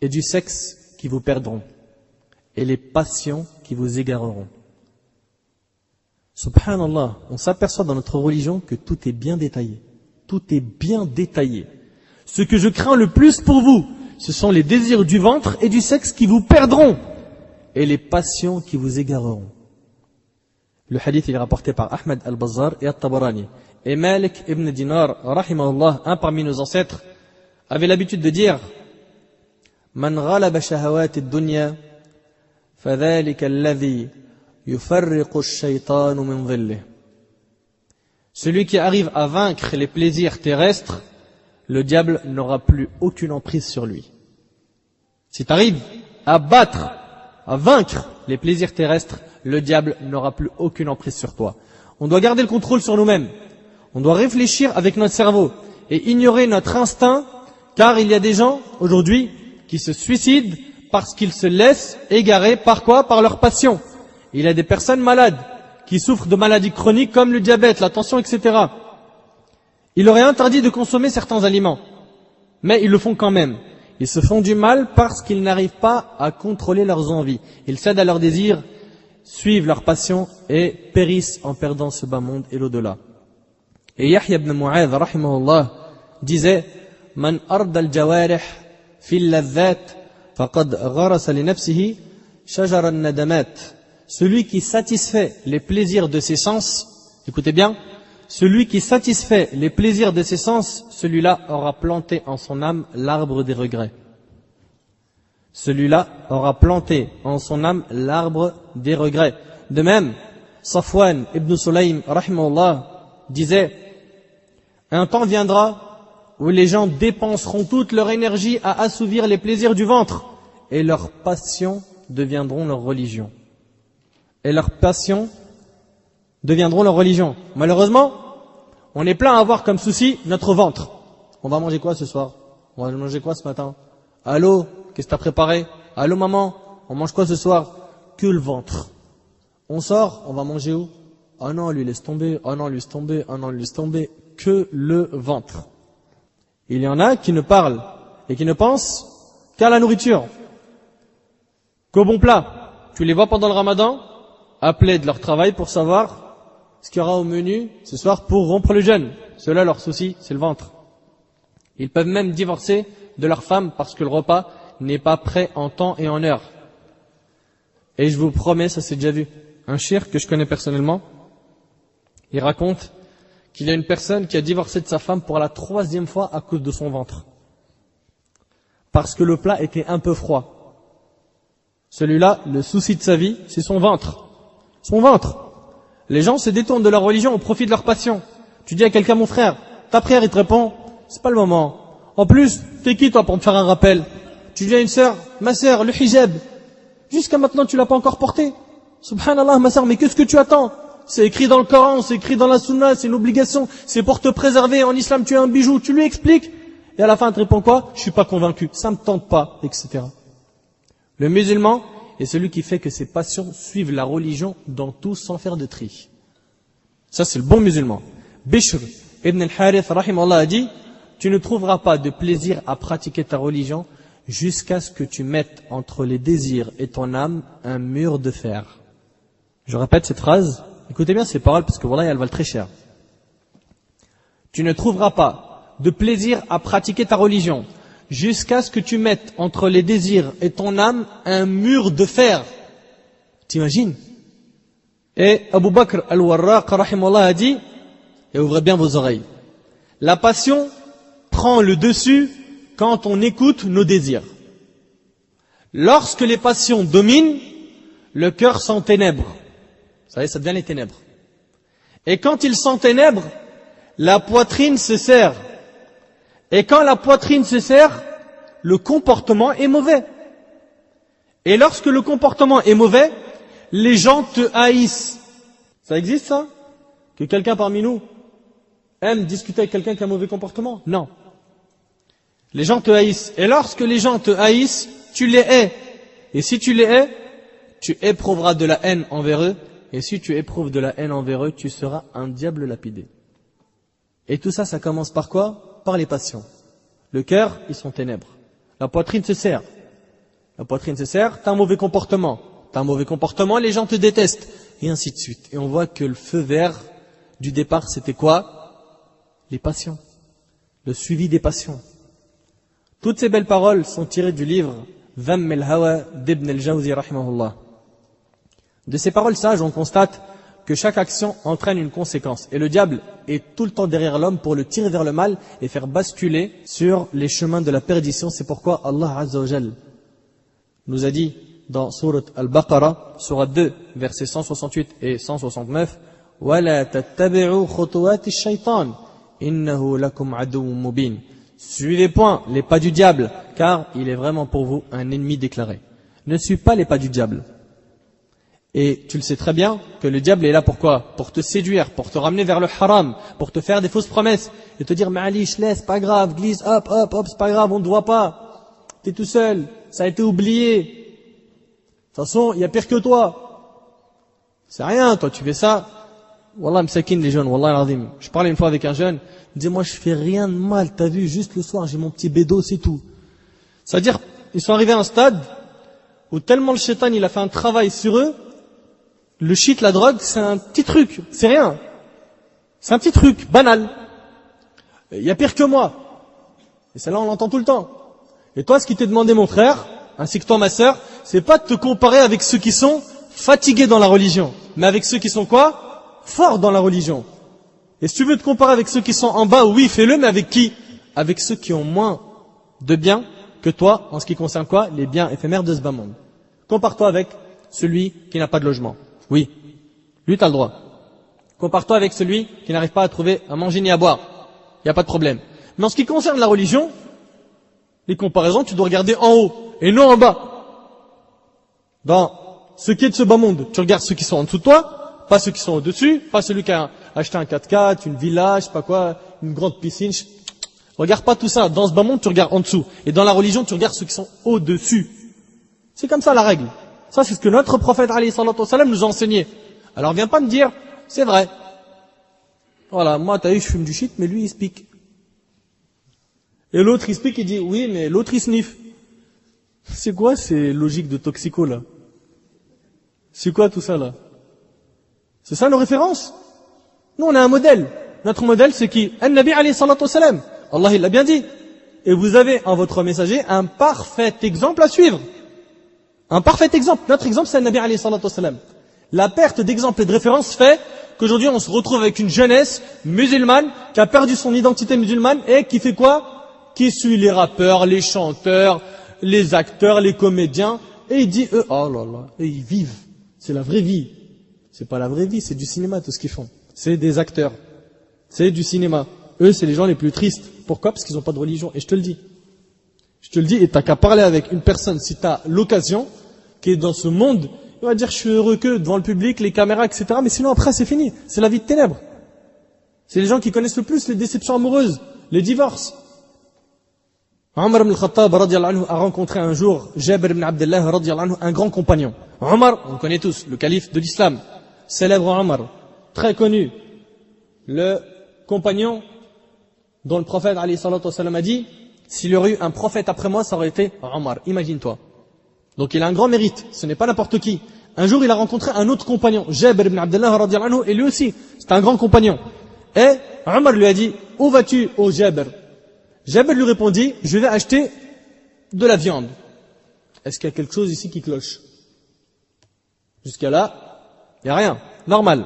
et du sexe qui vous perdront, et les passions qui vous égareront. Subhanallah, on s'aperçoit dans notre religion que tout est bien détaillé. Tout est bien détaillé. Ce que je crains le plus pour vous, ce sont les désirs du ventre et du sexe qui vous perdront, et les passions qui vous égareront. Le hadith est rapporté par Ahmed al-Bazzar et al-Tabarani. Et Malik ibn Dinar, rahimahullah, un parmi nos ancêtres, avait l'habitude de dire: Man ghalaba shahawati ad-dunya, fadhalika alladhi yufarriqu ash-shaytanu min dhillih. Celui qui arrive à vaincre les plaisirs terrestres, le diable n'aura plus aucune emprise sur lui. Si tu arrives à battre, à vaincre les plaisirs terrestres, le diable n'aura plus aucune emprise sur toi. On doit garder le contrôle sur nous-mêmes. On doit réfléchir avec notre cerveau et ignorer notre instinct, car il y a des gens aujourd'hui qui se suicident parce qu'ils se laissent égarer par quoi? Par leur passion. Il y a des personnes malades qui souffrent de maladies chroniques comme le diabète, la tension, etc. Il leur est interdit de consommer certains aliments, mais ils le font quand même. Ils se font du mal parce qu'ils n'arrivent pas à contrôler leurs envies. Ils cèdent à leurs désirs, suivent leurs passions et périssent en perdant ce bas monde et l'au-delà. Et Yahya ibn Mu'adh, rahimahullah, disait: Man arda al-jawarih fil ladhat faqad gharasa li nafsihi shajara an-nadamat. Celui qui satisfait les plaisirs de ses sens, écoutez bien, celui qui satisfait les plaisirs de ses sens, celui-là aura planté en son âme l'arbre des regrets. Celui-là aura planté en son âme l'arbre des regrets. De même, Safwan ibn Sulaym, rahimahullah, disait: un temps viendra où les gens dépenseront toute leur énergie à assouvir les plaisirs du ventre, et leurs passions deviendront leur religion. Et leurs passions deviendront leur religion. Malheureusement, on est plein à avoir comme souci notre ventre. On va manger quoi ce soir? On va manger quoi ce matin? Allô, qu'est-ce que t'as préparé? Allô maman, on mange quoi ce soir? Que le ventre. On sort, on va manger où? Oh non, lui laisse tomber, oh non, lui laisse tomber, oh non, lui laisse tomber. Que le ventre. Il y en a qui ne parlent et qui ne pensent qu'à la nourriture, qu'au bon plat. Tu les vois pendant le ramadan appeler de leur travail pour savoir ce qu'il y aura au menu ce soir pour rompre le jeûne. Ceux-là, leur souci, c'est le ventre. Ils peuvent même divorcer de leur femme parce que le repas n'est pas prêt en temps et en heure. Et je vous promets, ça c'est déjà vu. Un cheikh que je connais personnellement, il raconte qu'il y a une personne qui a divorcé de sa femme pour la 3e fois à cause de son ventre. Parce que le plat était un peu froid. Celui-là, le souci de sa vie, c'est son ventre. Son ventre. Les gens se détournent de leur religion au profit de leur passion. Tu dis à quelqu'un: mon frère, ta prière, il te répond: c'est pas le moment. En plus, t'es qui toi pour me faire un rappel? Tu dis à une sœur: ma sœur, le hijab, jusqu'à maintenant tu l'as pas encore porté. Subhanallah, ma sœur, mais qu'est-ce que tu attends? C'est écrit dans le Coran, c'est écrit dans la Sunna, c'est une obligation, c'est pour te préserver. En islam, tu es un bijou. Tu lui expliques, et à la fin, elle te répond quoi? Je suis pas convaincu, ça me tente pas, etc. Le musulman est celui qui fait que ses passions suivent la religion dans tout sans faire de tri. Ça, c'est le bon musulman. Bishr ibn al-Harith, rahimahullah, a dit: tu ne trouveras pas de plaisir à pratiquer ta religion jusqu'à ce que tu mettes entre les désirs et ton âme un mur de fer. Je répète cette phrase. Écoutez bien ces paroles parce que voilà, elles valent très cher. Tu ne trouveras pas de plaisir à pratiquer ta religion jusqu'à ce que tu mettes entre les désirs et ton âme un mur de fer. T'imagines? Et Abu Bakr al-Warraq, rahimahullah, a dit, et ouvrez bien vos oreilles, la passion prend le dessus quand on écoute nos désirs. Lorsque les passions dominent, le cœur s'enténèbre. Vous savez, ça devient les ténèbres. Et quand il s'enténèbre, la poitrine se serre.
Et quand la poitrine se serre, le comportement est mauvais. Et lorsque le comportement est mauvais, les gens te haïssent. Ça existe ça? Que quelqu'un parmi nous aime discuter avec quelqu'un qui a un mauvais comportement? Non. Les gens te haïssent. Et lorsque les gens te haïssent, tu les hais. Et si tu les hais, tu éprouveras de la haine envers eux. Et si tu éprouves de la haine envers eux, tu seras un diable lapidé. Et tout ça, ça commence par quoi? Par les passions. Le cœur, ils sont ténèbres. La poitrine se serre. La poitrine se serre, t'as un mauvais comportement. T'as un mauvais comportement, les gens te détestent. Et ainsi de suite. Et on voit que le feu vert du départ, c'était quoi? Les passions. Le suivi des passions. Toutes ces belles paroles sont tirées du livre Dhamm al-Hawa d'Ibn al-Jawzi rahimahullah. De ces paroles sages, on constate que chaque action entraîne une conséquence. Et le diable est tout le temps derrière l'homme pour le tirer vers le mal et faire basculer sur les chemins de la perdition. C'est pourquoi Allah Azza wa Jal nous a dit dans Sourate Al-Baqarah, Sourate 2, versets 168 et 169, وَلَا تَتَّبِعُوا خُطُوَاتِ الشَّيْطَانِ إِنَّهُ لَكُمْ عَدُوٌّ مُبِينٌ. Suivez point les pas du diable, car il est vraiment pour vous un ennemi déclaré. Ne suis pas les pas du diable. Et tu le sais très bien que le diable est là pour quoi? Pour te séduire, pour te ramener vers le haram, pour te faire des fausses promesses et te dire mais Ali, je laisse, pas grave, glisse, hop, hop, hop, c'est pas grave, on ne te voit pas, t'es tout seul, ça a été oublié. De toute façon, il y a pire que toi. C'est rien, toi, tu fais ça. Wallah, m'sakin les jeunes, wallah al-azim. Je parlais une fois avec un jeune, il me disait moi je fais rien de mal, t'as vu, juste le soir j'ai mon petit bédo, c'est tout. C'est-à-dire, ils sont arrivés à un stade où tellement le shaitan il a fait un travail sur eux. Le shit, la drogue, c'est un petit truc, c'est rien. C'est un petit truc, banal. Il y a pire que moi. Et celle-là, on l'entend tout le temps. Et toi, ce qui t'est demandé, mon frère, ainsi que toi, ma sœur, c'est pas de te comparer avec ceux qui sont fatigués dans la religion, mais avec ceux qui sont quoi? Forts dans la religion. Et si tu veux te comparer avec ceux qui sont en bas, oui, fais-le, mais avec qui? Avec ceux qui ont moins de biens que toi, en ce qui concerne quoi? Les biens éphémères de ce bas monde. Compare-toi avec celui qui n'a pas de logement. Oui, lui t'as le droit. Compare-toi avec celui qui n'arrive pas à trouver à manger ni à boire. Il n'y a pas de problème. Mais en ce qui concerne la religion, les comparaisons, tu dois regarder en haut et non en bas. Dans ce qui est de ce bas monde, tu regardes ceux qui sont en dessous de toi, pas ceux qui sont au-dessus, pas celui qui a acheté un 4x4, une villa, je sais pas quoi, une grande piscine. Regarde pas tout ça. Dans ce bas monde, tu regardes en dessous. Et dans la religion, tu regardes ceux qui sont au-dessus. C'est comme ça la règle. Ça, c'est ce que notre prophète alayhi salatu wa salam nous a enseigné. Alors viens pas me dire, c'est vrai. Voilà, moi t'as vu, je fume du shit, mais lui il se pique. Et l'autre il se pique, il dit, oui, mais l'autre il sniffe. C'est quoi ces logiques de toxico là? C'est quoi tout ça là? C'est ça nos références? Nous on a un modèle. Notre modèle c'est qui? An-Nabi alayhi salatu wa salam. Allah il l'a bien dit. Et vous avez en votre messager un parfait exemple à suivre. Un parfait exemple. Notre exemple, c'est le Nabi alayhi salatu wassalam. La perte d'exemple et de référence fait qu'aujourd'hui, on se retrouve avec une jeunesse musulmane qui a perdu son identité musulmane et qui fait quoi? Qui suit les rappeurs, les chanteurs, les acteurs, les comédiens. Et il dit, eux, oh là là, et ils vivent. C'est la vraie vie. C'est pas la vraie vie, c'est du cinéma tout ce qu'ils font. C'est des acteurs. C'est du cinéma. Eux, c'est les gens les plus tristes. Pourquoi? Parce qu'ils n'ont pas de religion. Et je te le dis. Je te le dis, et t'as qu'à parler avec une personne, si t'as l'occasion, qui est dans ce monde, il va dire je suis heureux que devant le public, les caméras, etc. Mais sinon après c'est fini, c'est la vie de ténèbres. C'est les gens qui connaissent le plus les déceptions amoureuses, les divorces. Omar ibn al-Khattab radiyallahu anhu a rencontré un jour Jabir ibn Abdullah radiyallahu anhu, un grand compagnon. Omar, on le connaît tous, le calife de l'islam, célèbre Omar, très connu, le compagnon dont le prophète alayhi salatu wa sallam a dit, s'il y aurait eu un prophète après moi, ça aurait été Omar, imagine-toi. Donc il a un grand mérite, ce n'est pas n'importe qui. Un jour il a rencontré un autre compagnon, Jabir ibn Abdullah radiyallahu anhu, et lui aussi, c'est un grand compagnon. Et Omar lui a dit, où vas-tu, ô Jabir? Jabir lui répondit, je vais acheter de la viande. Est-ce qu'il y a quelque chose ici qui cloche? Jusqu'à là, il n'y a rien, normal.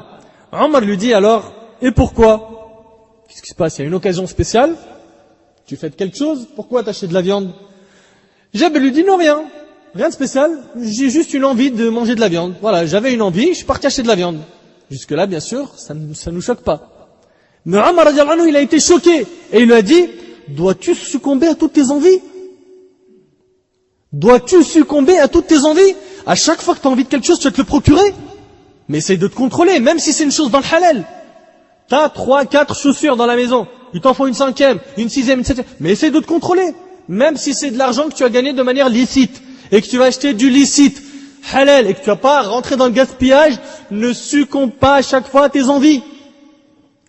Omar lui dit alors, et pourquoi? Qu'est-ce qui se passe? Il y a une occasion spéciale? Tu fais quelque chose? Pourquoi t'achètes de la viande? Jabir lui dit, non, rien. Rien de spécial, j'ai juste une envie de manger de la viande. Voilà, j'avais une envie, je suis parti acheter de la viande. Jusque-là, bien sûr, ça ne nous choque pas. Mais Omar, il a été choqué. Et il lui a dit, dois-tu succomber à toutes tes envies? Dois-tu succomber à toutes tes envies? À chaque fois que tu as envie de quelque chose, tu vas te le procurer. Mais essaye de te contrôler, même si c'est une chose dans le halal. T'as 3, 4 chaussures dans la maison. Il t'en faut une 5e, une 6e, une 7e. Mais essaye de te contrôler. Même si c'est de l'argent que tu as gagné de manière licite. Et que tu vas acheter du licite, halal, et que tu vas pas rentrer dans le gaspillage, ne succombe pas à chaque fois à tes envies.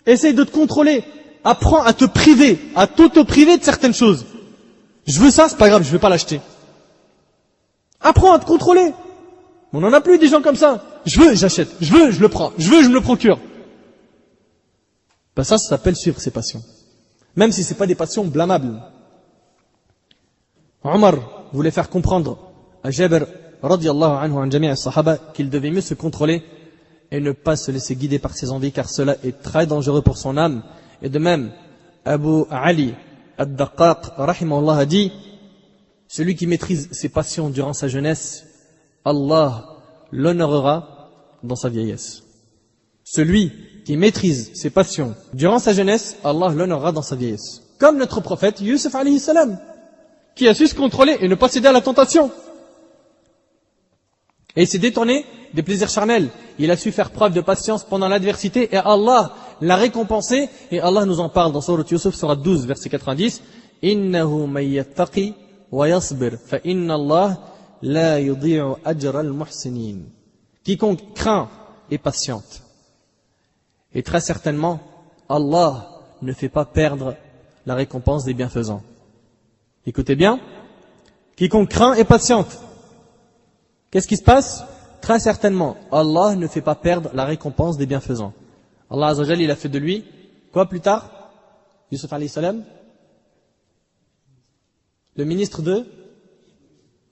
Essaye de te contrôler. Apprends à te priver, à t'auto-priver de certaines choses. Je veux ça, c'est pas grave, je vais pas l'acheter. Apprends à te contrôler. On n'en a plus des gens comme ça. Je veux, j'achète. Je veux, je le prends. Je veux, je me le procure. Ben ça s'appelle suivre ses passions. Même si c'est pas des passions blâmables. Omar voulait faire comprendre à Jabir radiyallahu anhu an jami' as-sahaba qu'il devait mieux se contrôler et ne pas se laisser guider par ses envies car cela est très dangereux pour son âme. Et de même, Abu Ali ad-Daqqaq rahimahullah a dit: celui qui maîtrise ses passions durant sa jeunesse, Allah l'honorera dans sa vieillesse. Celui qui maîtrise ses passions durant sa jeunesse, Allah l'honorera dans sa vieillesse. Comme notre prophète Yusuf alayhi salam, qui a su se contrôler et ne pas céder à la tentation. Et il s'est détourné des plaisirs charnels. Il a su faire preuve de patience pendant l'adversité et Allah l'a récompensé. Et Allah nous en parle dans Sourate Yusuf, Sourate 12, verset 90. « Innahu man yattaqi wa yasbir, fa inna Allah la yudhi'u ajra al-muhsinin. » Quiconque craint et patiente. Et très certainement, Allah ne fait pas perdre la récompense des bienfaisants. Écoutez bien, quiconque craint et patiente. Qu'est-ce qui se passe? Très certainement, Allah ne fait pas perdre la récompense des bienfaisants. Allah Azza wa Jalla, il a fait de lui, quoi plus tard? Yusuf alayhi salam, le ministre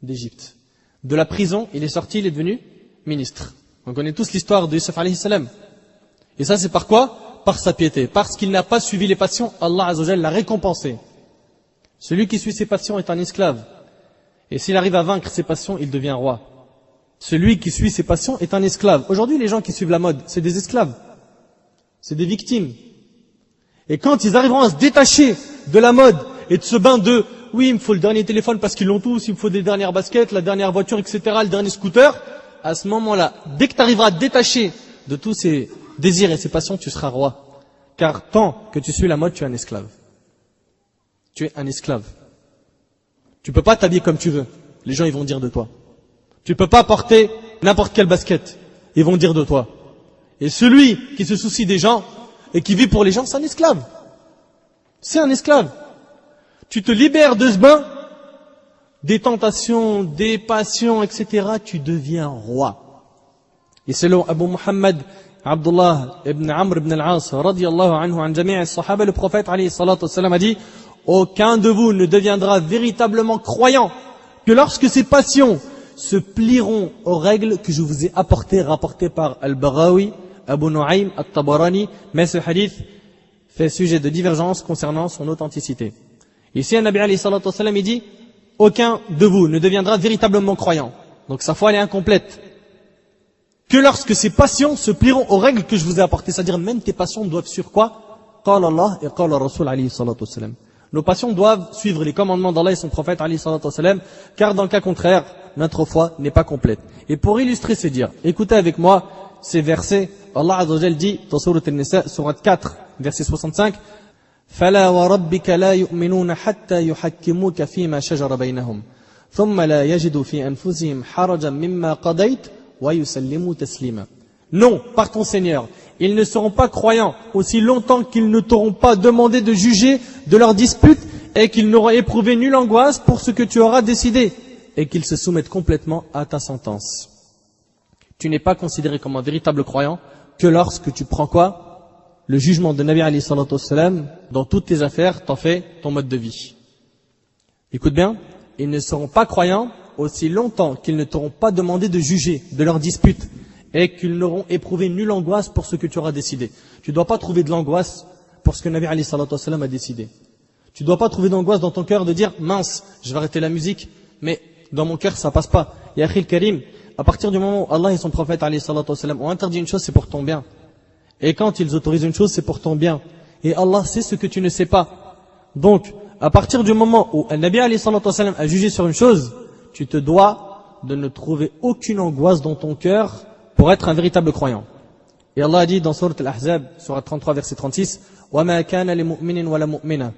d'Égypte. De la prison, il est sorti, il est devenu ministre. On connaît tous l'histoire de Yusuf alayhi salam. Et ça, c'est par quoi? Par sa piété. Parce qu'il n'a pas suivi les passions, Allah Azza wa Jalla l'a récompensé. Celui qui suit ses passions est un esclave. Et s'il arrive à vaincre ses passions, il devient roi. Celui qui suit ses passions est un esclave. Aujourd'hui, les gens qui suivent la mode, c'est des esclaves. C'est des victimes. Et quand ils arriveront à se détacher de la mode et de ce bain de « oui, il me faut le dernier téléphone parce qu'ils l'ont tous, il me faut des dernières baskets, la dernière voiture, etc., le dernier scooter », à ce moment-là, dès que tu arriveras à te détacher de tous ces désirs et ces passions, tu seras roi. Car tant que tu suis la mode, tu es un esclave. Tu es un esclave. Tu peux pas t'habiller comme tu veux. Les gens, ils vont dire de toi. Tu peux pas porter n'importe quelle basket. Ils vont dire de toi. Et celui qui se soucie des gens et qui vit pour les gens, c'est un esclave. C'est un esclave. Tu te libères de ce bain, des tentations, des passions, etc. Tu deviens roi. Et selon Abu Muhammad Abdullah ibn Amr ibn al-As radiyallahu anhu an jami' as-sahaba, le prophète alayhi salatu wassalam a dit: aucun de vous ne deviendra véritablement croyant que lorsque ses passions se plieront aux règles que je vous ai apportées, rapportées par Al-Baghawi, Abu Nu'aym, At-Tabarani, mais ce hadith fait sujet de divergence concernant son authenticité. Ici, un Nabi alayhi salatu wassalam, il dit: aucun de vous ne deviendra véritablement croyant. Donc sa foi, elle est incomplète. Que lorsque ses passions se plieront aux règles que je vous ai apportées, c'est-à-dire même tes passions doivent sur quoi? Qala Allah et qala Rasul alayhi salatu wassalam. Nos passions doivent suivre les commandements d'Allah et son prophète alayhi salatu wassalam, car dans le cas contraire, notre foi n'est pas complète. Et pour illustrer ces dires, écoutez avec moi ces versets. Allah Azza wa Jalla dit dans Sourate An-Nisa, Sourate 4, verset 65: فَلَا وَرَبِّكَ لَا يُؤْمِنُونَ حَتَّى يُحَكِّمُوكَ فِيمَا شَجَرَ بَيْنَهُمْ ثُمَّ لَا يَجِدُوا فِي أَنفُسِهِمْ حَرَجًا مِمَّا قَضَيْتَ وَيُسَلِّمُوا تَسْلِيمًا. Non, par ton Seigneur, ils ne seront pas croyants aussi longtemps qu'ils ne t'auront pas demandé de juger de leurs disputes et qu'ils n'auront éprouvé nulle angoisse pour ce que tu auras décidé et qu'ils se soumettent complètement à ta sentence. Tu n'es pas considéré comme un véritable croyant que lorsque tu prends quoi? Le jugement de Nabi alayhi salatu wassalam dans toutes tes affaires, t'en fais ton mode de vie. Écoute bien, ils ne seront pas croyants aussi longtemps qu'ils ne t'auront pas demandé de juger de leurs disputes et qu'ils n'auront éprouvé nulle angoisse pour ce que tu auras décidé. Tu ne dois pas trouver de l'angoisse pour ce que Nabi alayhi salatu wassalam a décidé. Tu ne dois pas trouver d'angoisse dans ton cœur de dire mince, je vais arrêter la musique, mais dans mon cœur ça passe pas. Ya akhil karim, à partir du moment où Allah et son prophète alayhi salatu wassalam ont interdit une chose, c'est pour ton bien. Et quand ils autorisent une chose, c'est pour ton bien. Et Allah sait ce que tu ne sais pas. Donc, à partir du moment où un Nabi alayhi salatu wassalam a jugé sur une chose, tu te dois de ne trouver aucune angoisse dans ton cœur pour être un véritable croyant. Et Allah a dit dans Sourate Al-Ahzab, Sourate 33, verset 36, وَمَا كَانَ لِمُؤْمِنٍ وَلَا مُؤْمِنَةٍ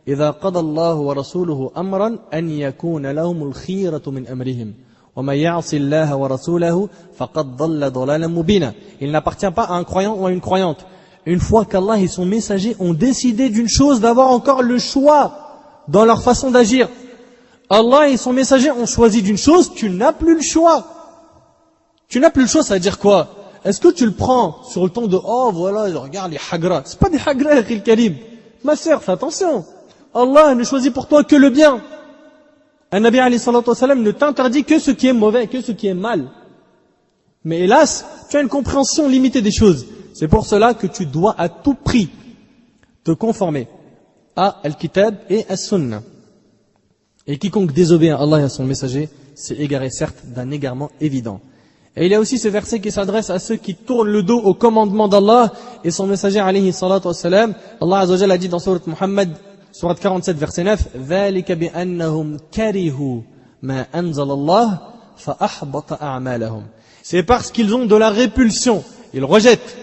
إِذَا قَضَى اللَّهُ وَرَسُولُهُ أَمْرًا أَنْ يَكُونَ لَهُمُ الْخِيرَةُ مِنْ أَمْرِهِمْ وَمَنْ يَعْصِ اللَّهَ وَرَسُولَهُ فَقَدْ ضَلَّ ضَلَالًا مُبِينًا. Il n'appartient pas à un croyant ou à une croyante, une fois qu'Allah et son messager ont décidé d'une chose, d'avoir encore le choix dans leur façon d'agir. Allah et son messager ont choisi d'une chose, tu n'as plus le choix. Tu n'as plus le choix, ça veut dire quoi? Est-ce que tu le prends sur le ton de oh voilà, regarde les hagra? C'est pas des hagra, Akhil Karim. Ma sœur, fais attention. Allah ne choisit pour toi que le bien. Un Nabi alayhi salatu wassalam ne t'interdit que ce qui est mauvais, que ce qui est mal. Mais hélas, tu as une compréhension limitée des choses. C'est pour cela que tu dois à tout prix te conformer à Al-Kitab et à Sunnah. Et quiconque désobéit à Allah et à son messager, s'est égaré certes d'un égarement évident. Et il y a aussi ce verset qui s'adresse à ceux qui tournent le dos au commandement d'Allah et son messager alayhi salatu wassalam. Allah Azza wa Jalla a dit dans Sourate Muhammad, Sourate 47, verset 9, ذَلِكَ بِأَنَّهُمْ كَرِهُوا مَا أَنزَلَ اللَّهُ فَأَحْبَطَ أَعْمَالَهُمْ. C'est parce qu'ils ont de la répulsion, ils rejettent.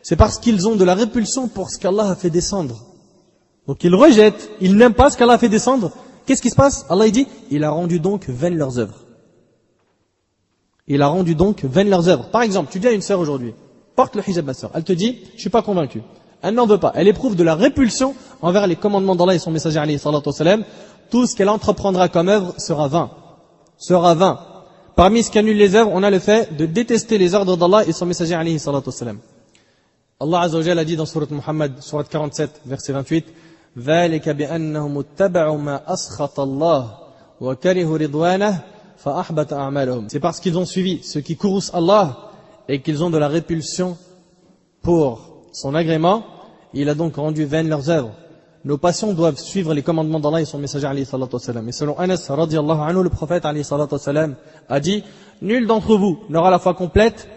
C'est parce qu'ils ont de la répulsion pour ce qu'Allah a fait descendre. Donc ils rejettent, ils n'aiment pas ce qu'Allah a fait descendre. Qu'est-ce qui se passe? Allah dit, il a rendu donc vaines leurs œuvres. Il a rendu donc vaines leurs œuvres. Par exemple, tu dis à une sœur aujourd'hui, porte le hijab ma sœur. Elle te dit, je suis pas convaincu. Elle n'en veut pas. Elle éprouve de la répulsion envers les commandements d'Allah et son messager alayhi salatu wassalam. Tout ce qu'elle entreprendra comme œuvre sera vain. Sera vain. Parmi ce qui annule les œuvres, on a le fait de détester les ordres d'Allah et son messager alayhi salatu wassalam. Allah Azza wa Jalla a dit dans Sourate Muhammad, Sourate 47, verset 28, ذَلِكَ بِأَنَّهُمُ اتَّبَعُوا مَا أَسْخَطَ اللَّهُ وَكَرِهُوا رِضْوَانَهُ فَأَحْبَطَ أَعْمَالَهُم. C'est parce qu'ils ont suivi ce qui courrouce Allah et qu'ils ont de la répulsion pour son agrément, il a donc rendu vaines leurs œuvres. Nos passions doivent suivre les commandements d'Allah et son messager alayhi salatu wassalam. Et selon Anas radiallahu anhu, le prophète alayhi salatu wassalam a dit, nul d'entre vous n'aura la foi complète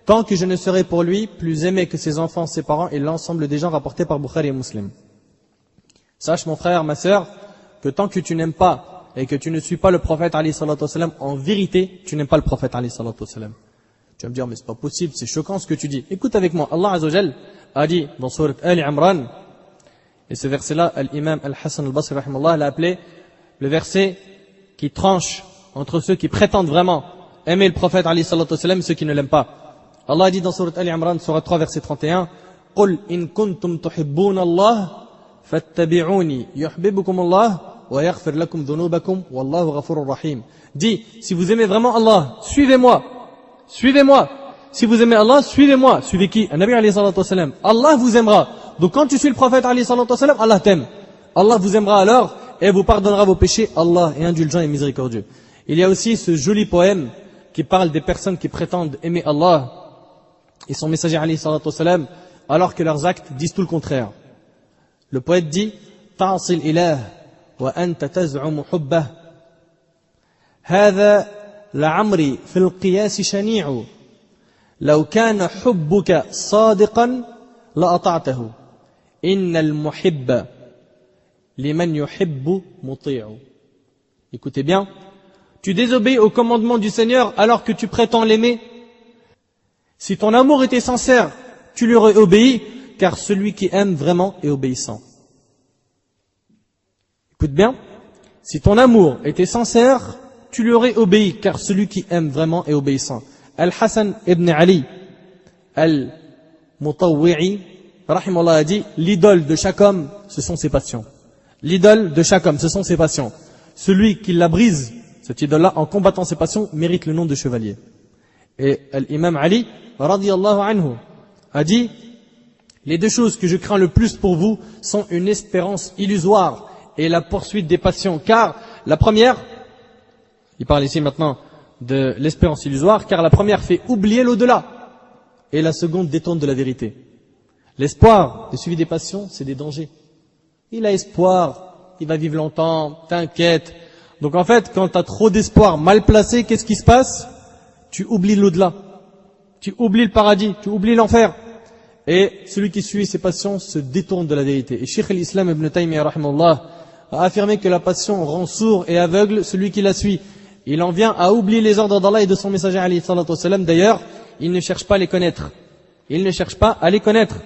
tant que je ne serai pour lui plus aimé que ses enfants, ses parents et l'ensemble des gens rapportés par Bukhari et Muslim. Sache mon frère, ma sœur, que tant que tu n'aimes pas et que tu ne suis pas le prophète alayhi salatu wassalam, en vérité, tu n'aimes pas le prophète alayhi salatu wassalam. Tu vas me dire, mais c'est pas possible, c'est choquant ce que tu dis. Écoute avec moi, Allah Azza wa Jal a dit dans Sourate Al-Imran, et ce verset-là, l'imam Al-Hassan Al-Basri rahimahullah l'a appelé le verset qui tranche entre ceux qui prétendent vraiment aimer le prophète alayhi salatu wassalam et ceux qui ne l'aiment pas. Allah a dit dans Sourate Al-Imran, Sourate 3, verset 31, قُلْ إِن كُنْتُمْ تُحِبُّونَ اللَّهَ فَاتَّبِعُونِي يُحْبِبُكُمُ اللَّهُ وَيَغْفِرْ لَكُمْ ذُنُوبَكُمْ وَاللَّهُ غَفُورٌ رَحِيمٌ. Dis, si vous aimez vraiment Allah, suivez-moi. Suivez-moi. Si vous aimez Allah, suivez-moi. Suivez qui? Un Nabi alayhi salatu wassalam. Allah vous aimera. Donc quand tu suis le prophète alayhi salatu wassalam, Allah t'aime. Allah vous aimera alors et vous pardonnera vos péchés. Allah est indulgent et miséricordieux. Il y a aussi ce joli poème qui parle des personnes qui prétendent aimer Allah et son messager alayhi salatu wassalam alors que leurs actes disent tout le contraire. Le poète dit تعصي الإله وأنت تزعم حبه هذا لعمري في القياس شنيع لو كان حبك صادقا لأطعته إن المحب لمن يحب مطيع. Écoutez bien, tu désobéis au commandement du Seigneur alors que tu prétends l'aimer. Si ton amour était sincère, tu lui aurais obéi, car celui qui aime vraiment est obéissant. Écoute bien, si ton amour était sincère, tu lui aurais obéi, car celui qui aime vraiment est obéissant. Al-Hassan ibn Ali al-Mutawwi'i, rahimahullah, a dit, l'idole de chaque homme, ce sont ses passions. L'idole de chaque homme, ce sont ses passions. Celui qui la brise, cette idole-là, en combattant ses passions, mérite le nom de chevalier. Et l'imam Ali, radiyallahu anhu, a dit, les deux choses que je crains le plus pour vous sont une espérance illusoire et la poursuite des passions. Car la première, il parle ici maintenant de l'espérance illusoire, car la première fait oublier l'au-delà et la seconde détourne de la vérité. L'espoir de suivi des passions, c'est des dangers. Il a espoir, il va vivre longtemps, t'inquiète. Donc en fait, quand tu as trop d'espoir mal placé, qu'est-ce qui se passe? Tu oublies l'au-delà, tu oublies le paradis, tu oublies l'enfer. Et celui qui suit ses passions se détourne de la vérité. Et Cheikh al-Islam ibn Taymiyyah rahimahullah
a affirmé que la passion rend sourd et aveugle celui qui la suit. Il en vient à oublier les ordres d'Allah et de son messager alayhi salatu wassalam. D'ailleurs, il ne cherche pas à les connaître. Il ne cherche pas à les connaître.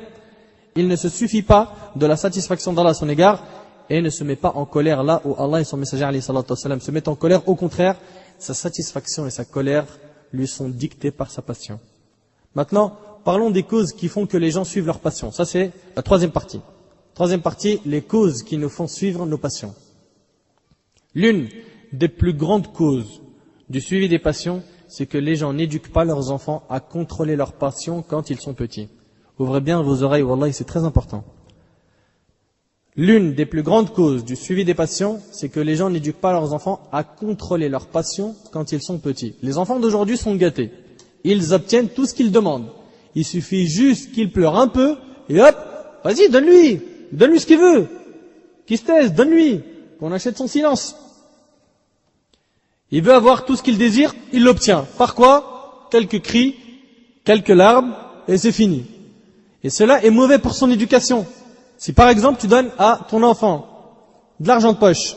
Il ne se suffit pas de la satisfaction d'Allah à son égard et ne se met pas en colère là où Allah et son messager alayhi salatu wassalam se mettent en colère. Au contraire, sa satisfaction et sa colère lui sont dictées par sa passion. Maintenant, parlons des causes qui font que les gens suivent leur passion. Ça, c'est la troisième partie. Troisième partie, les causes qui nous font suivre nos passions. L'une des plus grandes causes du suivi des passions, c'est que les gens n'éduquent pas leurs enfants à contrôler leurs passions quand ils sont petits. Ouvrez bien vos oreilles, wallahi, c'est très important. L'une des plus grandes causes du suivi des passions, c'est que les gens n'éduquent pas leurs enfants à contrôler leurs passions quand ils sont petits. Les enfants d'aujourd'hui sont gâtés. Ils obtiennent tout ce qu'ils demandent. Il suffit juste qu'ils pleurent un peu, et hop, vas-y, donne-lui ce qu'il veut. Qu'il se taise, donne-lui, qu'on achète son silence. Il veut avoir tout ce qu'il désire, il l'obtient. Par quoi? Quelques cris, quelques larmes, et c'est fini. Et cela est mauvais pour son éducation. Si par exemple tu donnes à ton enfant de l'argent de poche,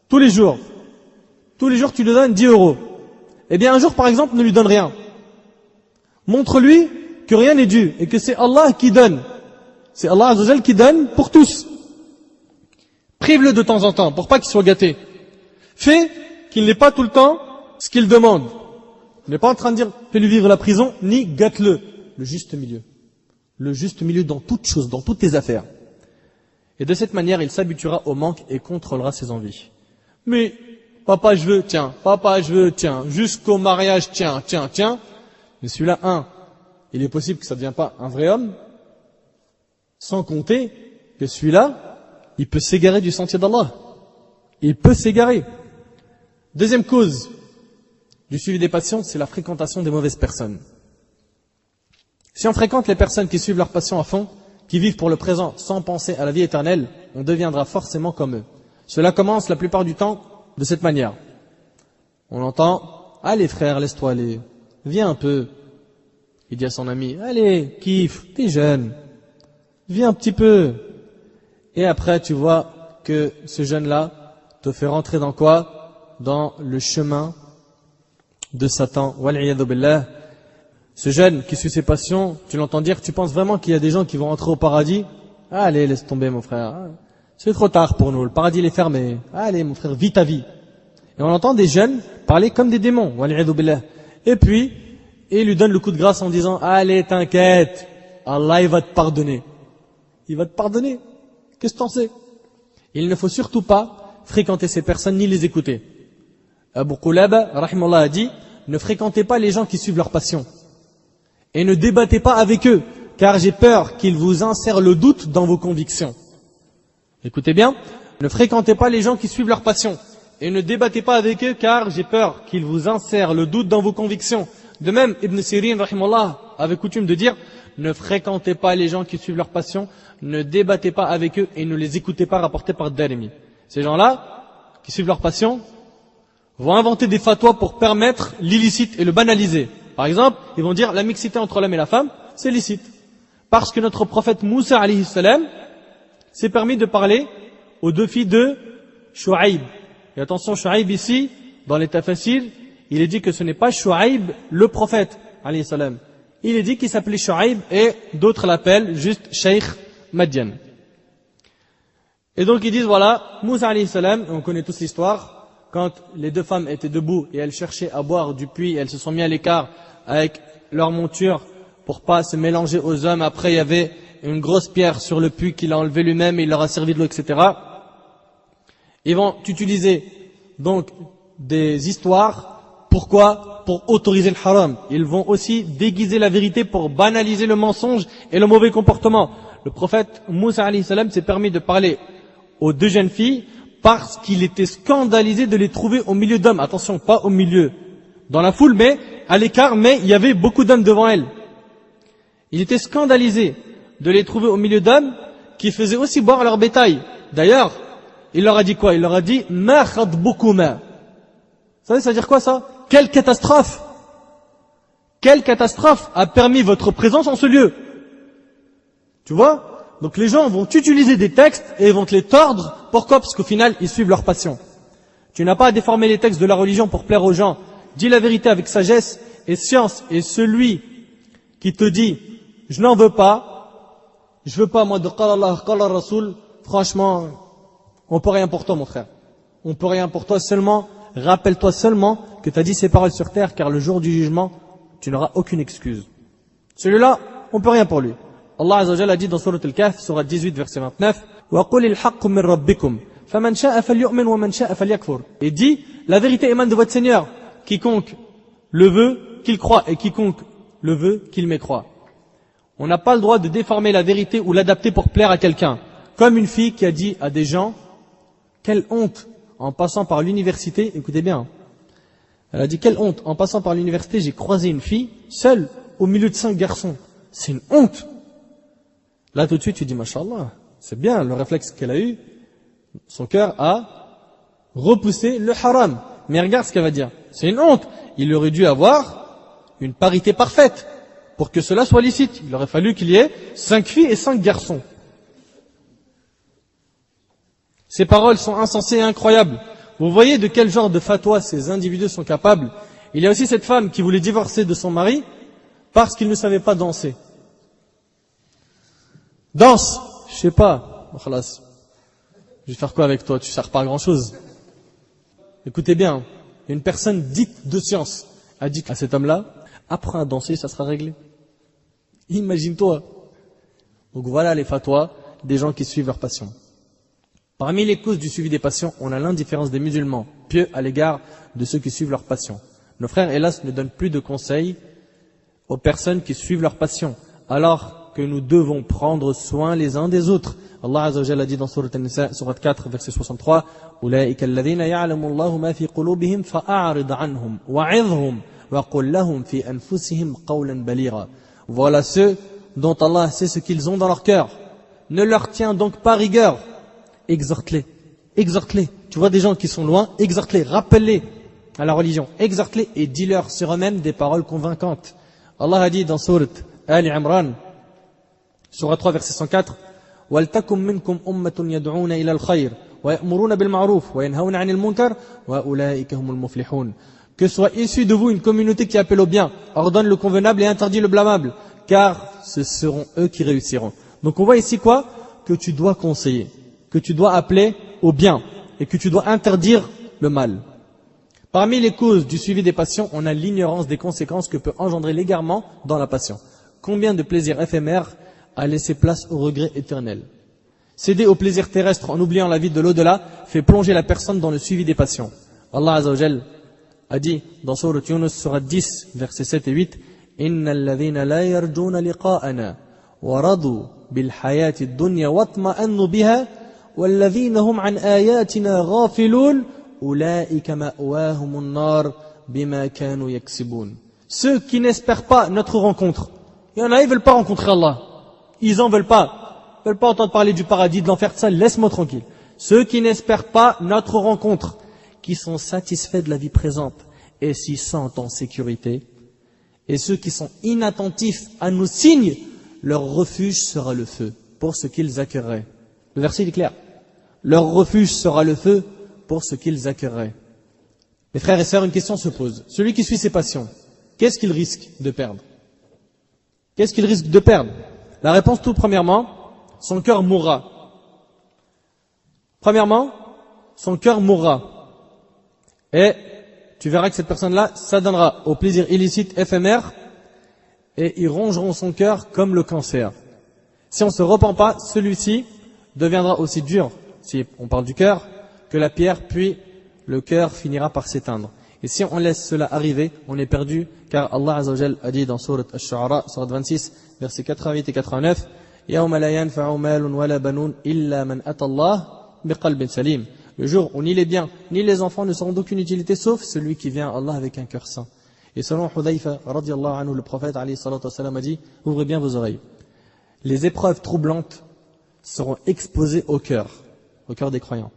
tous les jours tu lui donnes 10 €, eh bien un jour par exemple ne lui donne rien. Montre-lui que rien n'est dû et que c'est Allah qui donne. C'est Allah Azza wa Jal qui donne pour tous. Prive-le de temps en temps pour pas qu'il soit gâté. Fais qu'il n'ait pas tout le temps ce qu'il demande. Il n'est pas en train de dire fais-lui vivre la prison, ni gâte-le. Le juste milieu. Le juste milieu dans toutes choses, dans toutes tes affaires. Et de cette manière, il s'habituera au manque et contrôlera ses envies. Mais, papa je veux, tiens, jusqu'au mariage, tiens. Mais celui-là, il est possible que ça ne devienne pas un vrai homme, sans compter que celui-là, il peut s'égarer du sentier d'Allah. Il peut s'égarer. Deuxième cause du suivi des passions, c'est la fréquentation des mauvaises personnes. Si on fréquente les personnes qui suivent leur passion à fond, qui vivent pour le présent sans penser à la vie éternelle, on deviendra forcément comme eux. Cela commence la plupart du temps de cette manière. On entend « Allez frère, laisse-toi aller, viens un peu ». Il dit à son ami « Allez, kiffe, t'es jeune, viens un petit peu ». Et après tu vois que ce jeune-là te fait rentrer dans quoi? Dans le chemin de Satan. Wal'iyadhu billah. Ce jeune qui suit ses passions, tu l'entends dire, tu penses vraiment qu'il y a des gens qui vont rentrer au paradis? Allez, laisse tomber mon frère. C'est trop tard pour nous, le paradis il est fermé. Allez mon frère, vis ta vie. Et on entend des jeunes parler comme des démons. Et puis, il lui donne le coup de grâce en disant, allez t'inquiète, Allah il va te pardonner. Il va te pardonner. Qu'est-ce que t'en sais? Il ne faut surtout pas fréquenter ces personnes ni les écouter. Abu Qulaba, rahimahullah, a dit, ne fréquentez pas les gens qui suivent leur passion. Et ne débattez pas avec eux, car j'ai peur qu'ils vous insèrent le doute dans vos convictions. Écoutez bien, ne fréquentez pas les gens qui suivent leur passion. Et ne débattez pas avec eux, car j'ai peur qu'ils vous insèrent le doute dans vos convictions. De même, Ibn Sirin, rahimahullah, avait coutume de dire, ne fréquentez pas les gens qui suivent leur passion, ne débattez pas avec eux et ne les écoutez pas, rapportés par Darimi. Ces gens-là, qui suivent leur passion, vont inventer des fatwas pour permettre l'illicite et le banaliser. Par exemple, ils vont dire la mixité entre l'homme et la femme, c'est licite. Parce que notre prophète Moussa alayhi salam s'est permis de parler aux deux filles de Shu'aib. Et attention, Shu'aib ici, dans les tafasir, il est dit que ce n'est pas Shu'aib le prophète alayhi salam. Il est dit qu'il s'appelait Shu'aib et d'autres l'appellent juste Sheikh Madian. Et donc ils disent voilà, Moussa alayhi salam, on connaît tous l'histoire, quand les deux femmes étaient debout et elles cherchaient à boire du puits, elles se sont mis à l'écart avec leur monture pour pas se mélanger aux hommes. Après, il y avait une grosse pierre sur le puits qu'il a enlevé lui-même, il leur a servi de l'eau, etc. Ils vont utiliser donc des histoires. Pourquoi? Pour autoriser le haram. Ils vont aussi déguiser la vérité pour banaliser le mensonge et le mauvais comportement. Le prophète Moussa alayhi salam s'est permis de parler aux deux jeunes filles parce qu'il était scandalisé de les trouver au milieu d'hommes. Attention, pas au milieu, dans la foule, mais à l'écart, mais il y avait beaucoup d'hommes devant elles. Il était scandalisé de les trouver au milieu d'hommes qui faisaient aussi boire leur bétail. D'ailleurs, il leur a dit quoi? Il leur a dit « Ma khadbukuma ». Vous savez, ça veut dire quoi ça? Quelle catastrophe! Quelle catastrophe a permis votre présence en ce lieu? Tu vois? Donc les gens vont utiliser des textes et vont te les tordre
Pourquoi? Parce qu'au final, ils suivent leur passion. Tu n'as pas à déformer les textes de la religion pour plaire aux gens. Dis la vérité avec sagesse et science. Et celui qui te dit, je n'en veux pas, je veux pas moi de Qala Allah, Qala Rasoul, franchement, on peut rien pour toi mon frère. On peut rien pour toi seulement, rappelle-toi seulement que tu as dit ces paroles sur terre, car le jour du jugement, tu n'auras aucune excuse. Celui-là, on peut rien pour lui. Allah Azza wa Jalla a dit dans Surat Al-Kahf, Surat 18, verset 29, وَقُلِ الْحَقُّ مِنْ رَبِّكُمْ فَمَنْ شَاءَ فَلْيُؤْمِنْ وَمَنْ شَاءَ فَلْيَكْفُرْ. Et dit, la vérité émane de votre Seigneur. Quiconque le veut, qu'il croit, et quiconque le veut, qu'il mécroit. On n'a pas le droit de déformer la vérité ou l'adapter pour plaire à quelqu'un. Comme une fille qui a dit à des gens, quelle honte, en passant par l'université, écoutez bien, elle a dit, quelle honte, en passant par l'université, j'ai croisé une fille, seule, au milieu de 5 garçons. C'est une honte. Là, tout de suite, tu dis, Masha'Allah, c'est bien, le réflexe qu'elle a eu, son cœur a repoussé le haram. Mais regarde ce qu'elle va dire. C'est une honte. Il aurait dû avoir une parité parfaite pour que cela soit licite. Il aurait fallu qu'il y ait 5 filles et 5 garçons. Ces paroles sont insensées et incroyables. Vous voyez de quel genre de fatwa ces individus sont capables. Il y a aussi cette femme qui voulait divorcer de son mari parce qu'il ne savait pas danser. Danse, je sais pas. Je vais faire quoi avec toi? Tu ne sers pas à grand chose. Écoutez bien, une personne dite de science a dit à cet homme-là, apprends à danser, ça sera réglé. Imagine-toi. Donc voilà les fatwas des gens qui suivent leur passion. Parmi les causes du suivi des passions, on a l'indifférence des musulmans, pieux à l'égard de ceux qui suivent leur passion. Nos frères, hélas, ne donnent plus de conseils aux personnes qui suivent leur passion, alors que nous devons prendre soin les uns des autres. Allah Azza wa Jalla a dit dans Surat An-Nisa, Surat 4, verset 63, أُولَٰئِكَ الَّذِينَ يَعْلَمُ اللَّهُ مَا فِي قُلُوبِهِمْ فَأَعْرِضْ عَنْهُمْ وَعِظْهُمْ وَقُلْ لَهُمْ فِي أَنفُسِهِمْ قَوْلًا بَلِيغًا. Voilà ceux dont Allah sait ce qu'ils ont dans leur cœur. Ne leur tiens donc pas rigueur. Exhorte-les. Exhorte-les. Tu vois des gens qui sont loin, exhorte-les, rappelle-les à la religion. Exhorte-les et dis-leur sur eux-mêmes des paroles convaincantes. Allah a dit dans Surat Ali Imran, Surat 3, verset 104, وَلْتَكُمْ مِنْكُمْ أُمَّةٌ يَدْعُونَ إِلَى الْخَيْرِ وَيَأْمُرُونَ بِالْمَعْرُوفِ وَيَنْهَوْنَ عَنِ الْمُنْكَرِ وَأُولَٰئِكَ هُمُ الْمُفْلِحُونَ. Que soit issue de vous une communauté qui appelle au bien, ordonne le convenable et interdit le blâmable, car ce seront eux qui réussiront. Donc on voit ici quoi? Que tu dois conseiller, que tu dois appeler au bien et que tu dois interdire le mal. Parmi les causes du suivi des passions, on a l'ignorance des conséquences que peut engendrer l'égarement dans la passion. Combien de plaisirs éphémères a laissé place au regret éternel? Céder au plaisir terrestre en oubliant la vie de l'au-delà fait plonger la personne dans le suivi des passions. Allah Azza wa Jal a dit dans Surat Yunus, Surat 10, versets 7 et 8, إِنَّ الَّذِينَ لَا يَرْجُونَ لِقَاءَنَا وَرَضُوا بِالْحَيَاةِ الدُّنْيَا وَاطْمَأَنُّوا بِهَا وَالَّذِينَ هُمْ عَنْ آيَاتِنَا غَافِلُونَ أُولَٰئِكَ مَأْوَاهُمُ النَّارُ بِمَا كَانُوا يَكْسِبُونَ. Ceux qui n'espèrent pas notre rencontre. Il y en a, ils ne veulent pas rencontrer Allah. Ils en veulent pas. Ils ne veulent pas entendre parler du paradis, de l'enfer, de ça, laisse-moi tranquille. Ceux qui n'espèrent pas notre rencontre, qui sont satisfaits de la vie présente et s'y sentent en sécurité, et ceux qui sont inattentifs à nos signes, leur refuge sera le feu, pour ce qu'ils accueilleraient. Le verset est clair. Leur refuge sera le feu, pour ce qu'ils accueilleraient. Mes frères et sœurs, une question se pose. Celui qui suit ses passions, qu'est-ce qu'il risque de perdre? Qu'est-ce qu'il risque de perdre? La réponse, tout premièrement, son cœur mourra. Premièrement, son cœur mourra. Et tu verras que cette personne-là s'adonnera au plaisir illicite éphémère et ils rongeront son cœur comme le cancer. Si on ne se repent pas, celui-ci deviendra aussi dur, si on parle du cœur, que la pierre, puis le cœur finira par s'éteindre. Et si on laisse cela arriver, on est perdu, car Allah Azza wa Jal a dit dans Surat Ash-Shu'ara, Surat 26, versets 88 et 89, يَوْمَ لَا يَنْفَعُ مَالٌ وَلَا بَنُونَ إِلَّا مَنْ أَتَى اللَّهَ بِقَلْبٍ سَلِيمٍ. Le jour où ni les biens, ni les enfants ne seront d'aucune utilité, sauf celui qui vient à Allah avec un cœur saint. Et selon Hudayfa, radiyallahu anhu, le prophète, alayhi salatu wassalam, a dit, ouvrez bien vos oreilles. Les épreuves troublantes seront exposées au cœur des croyants.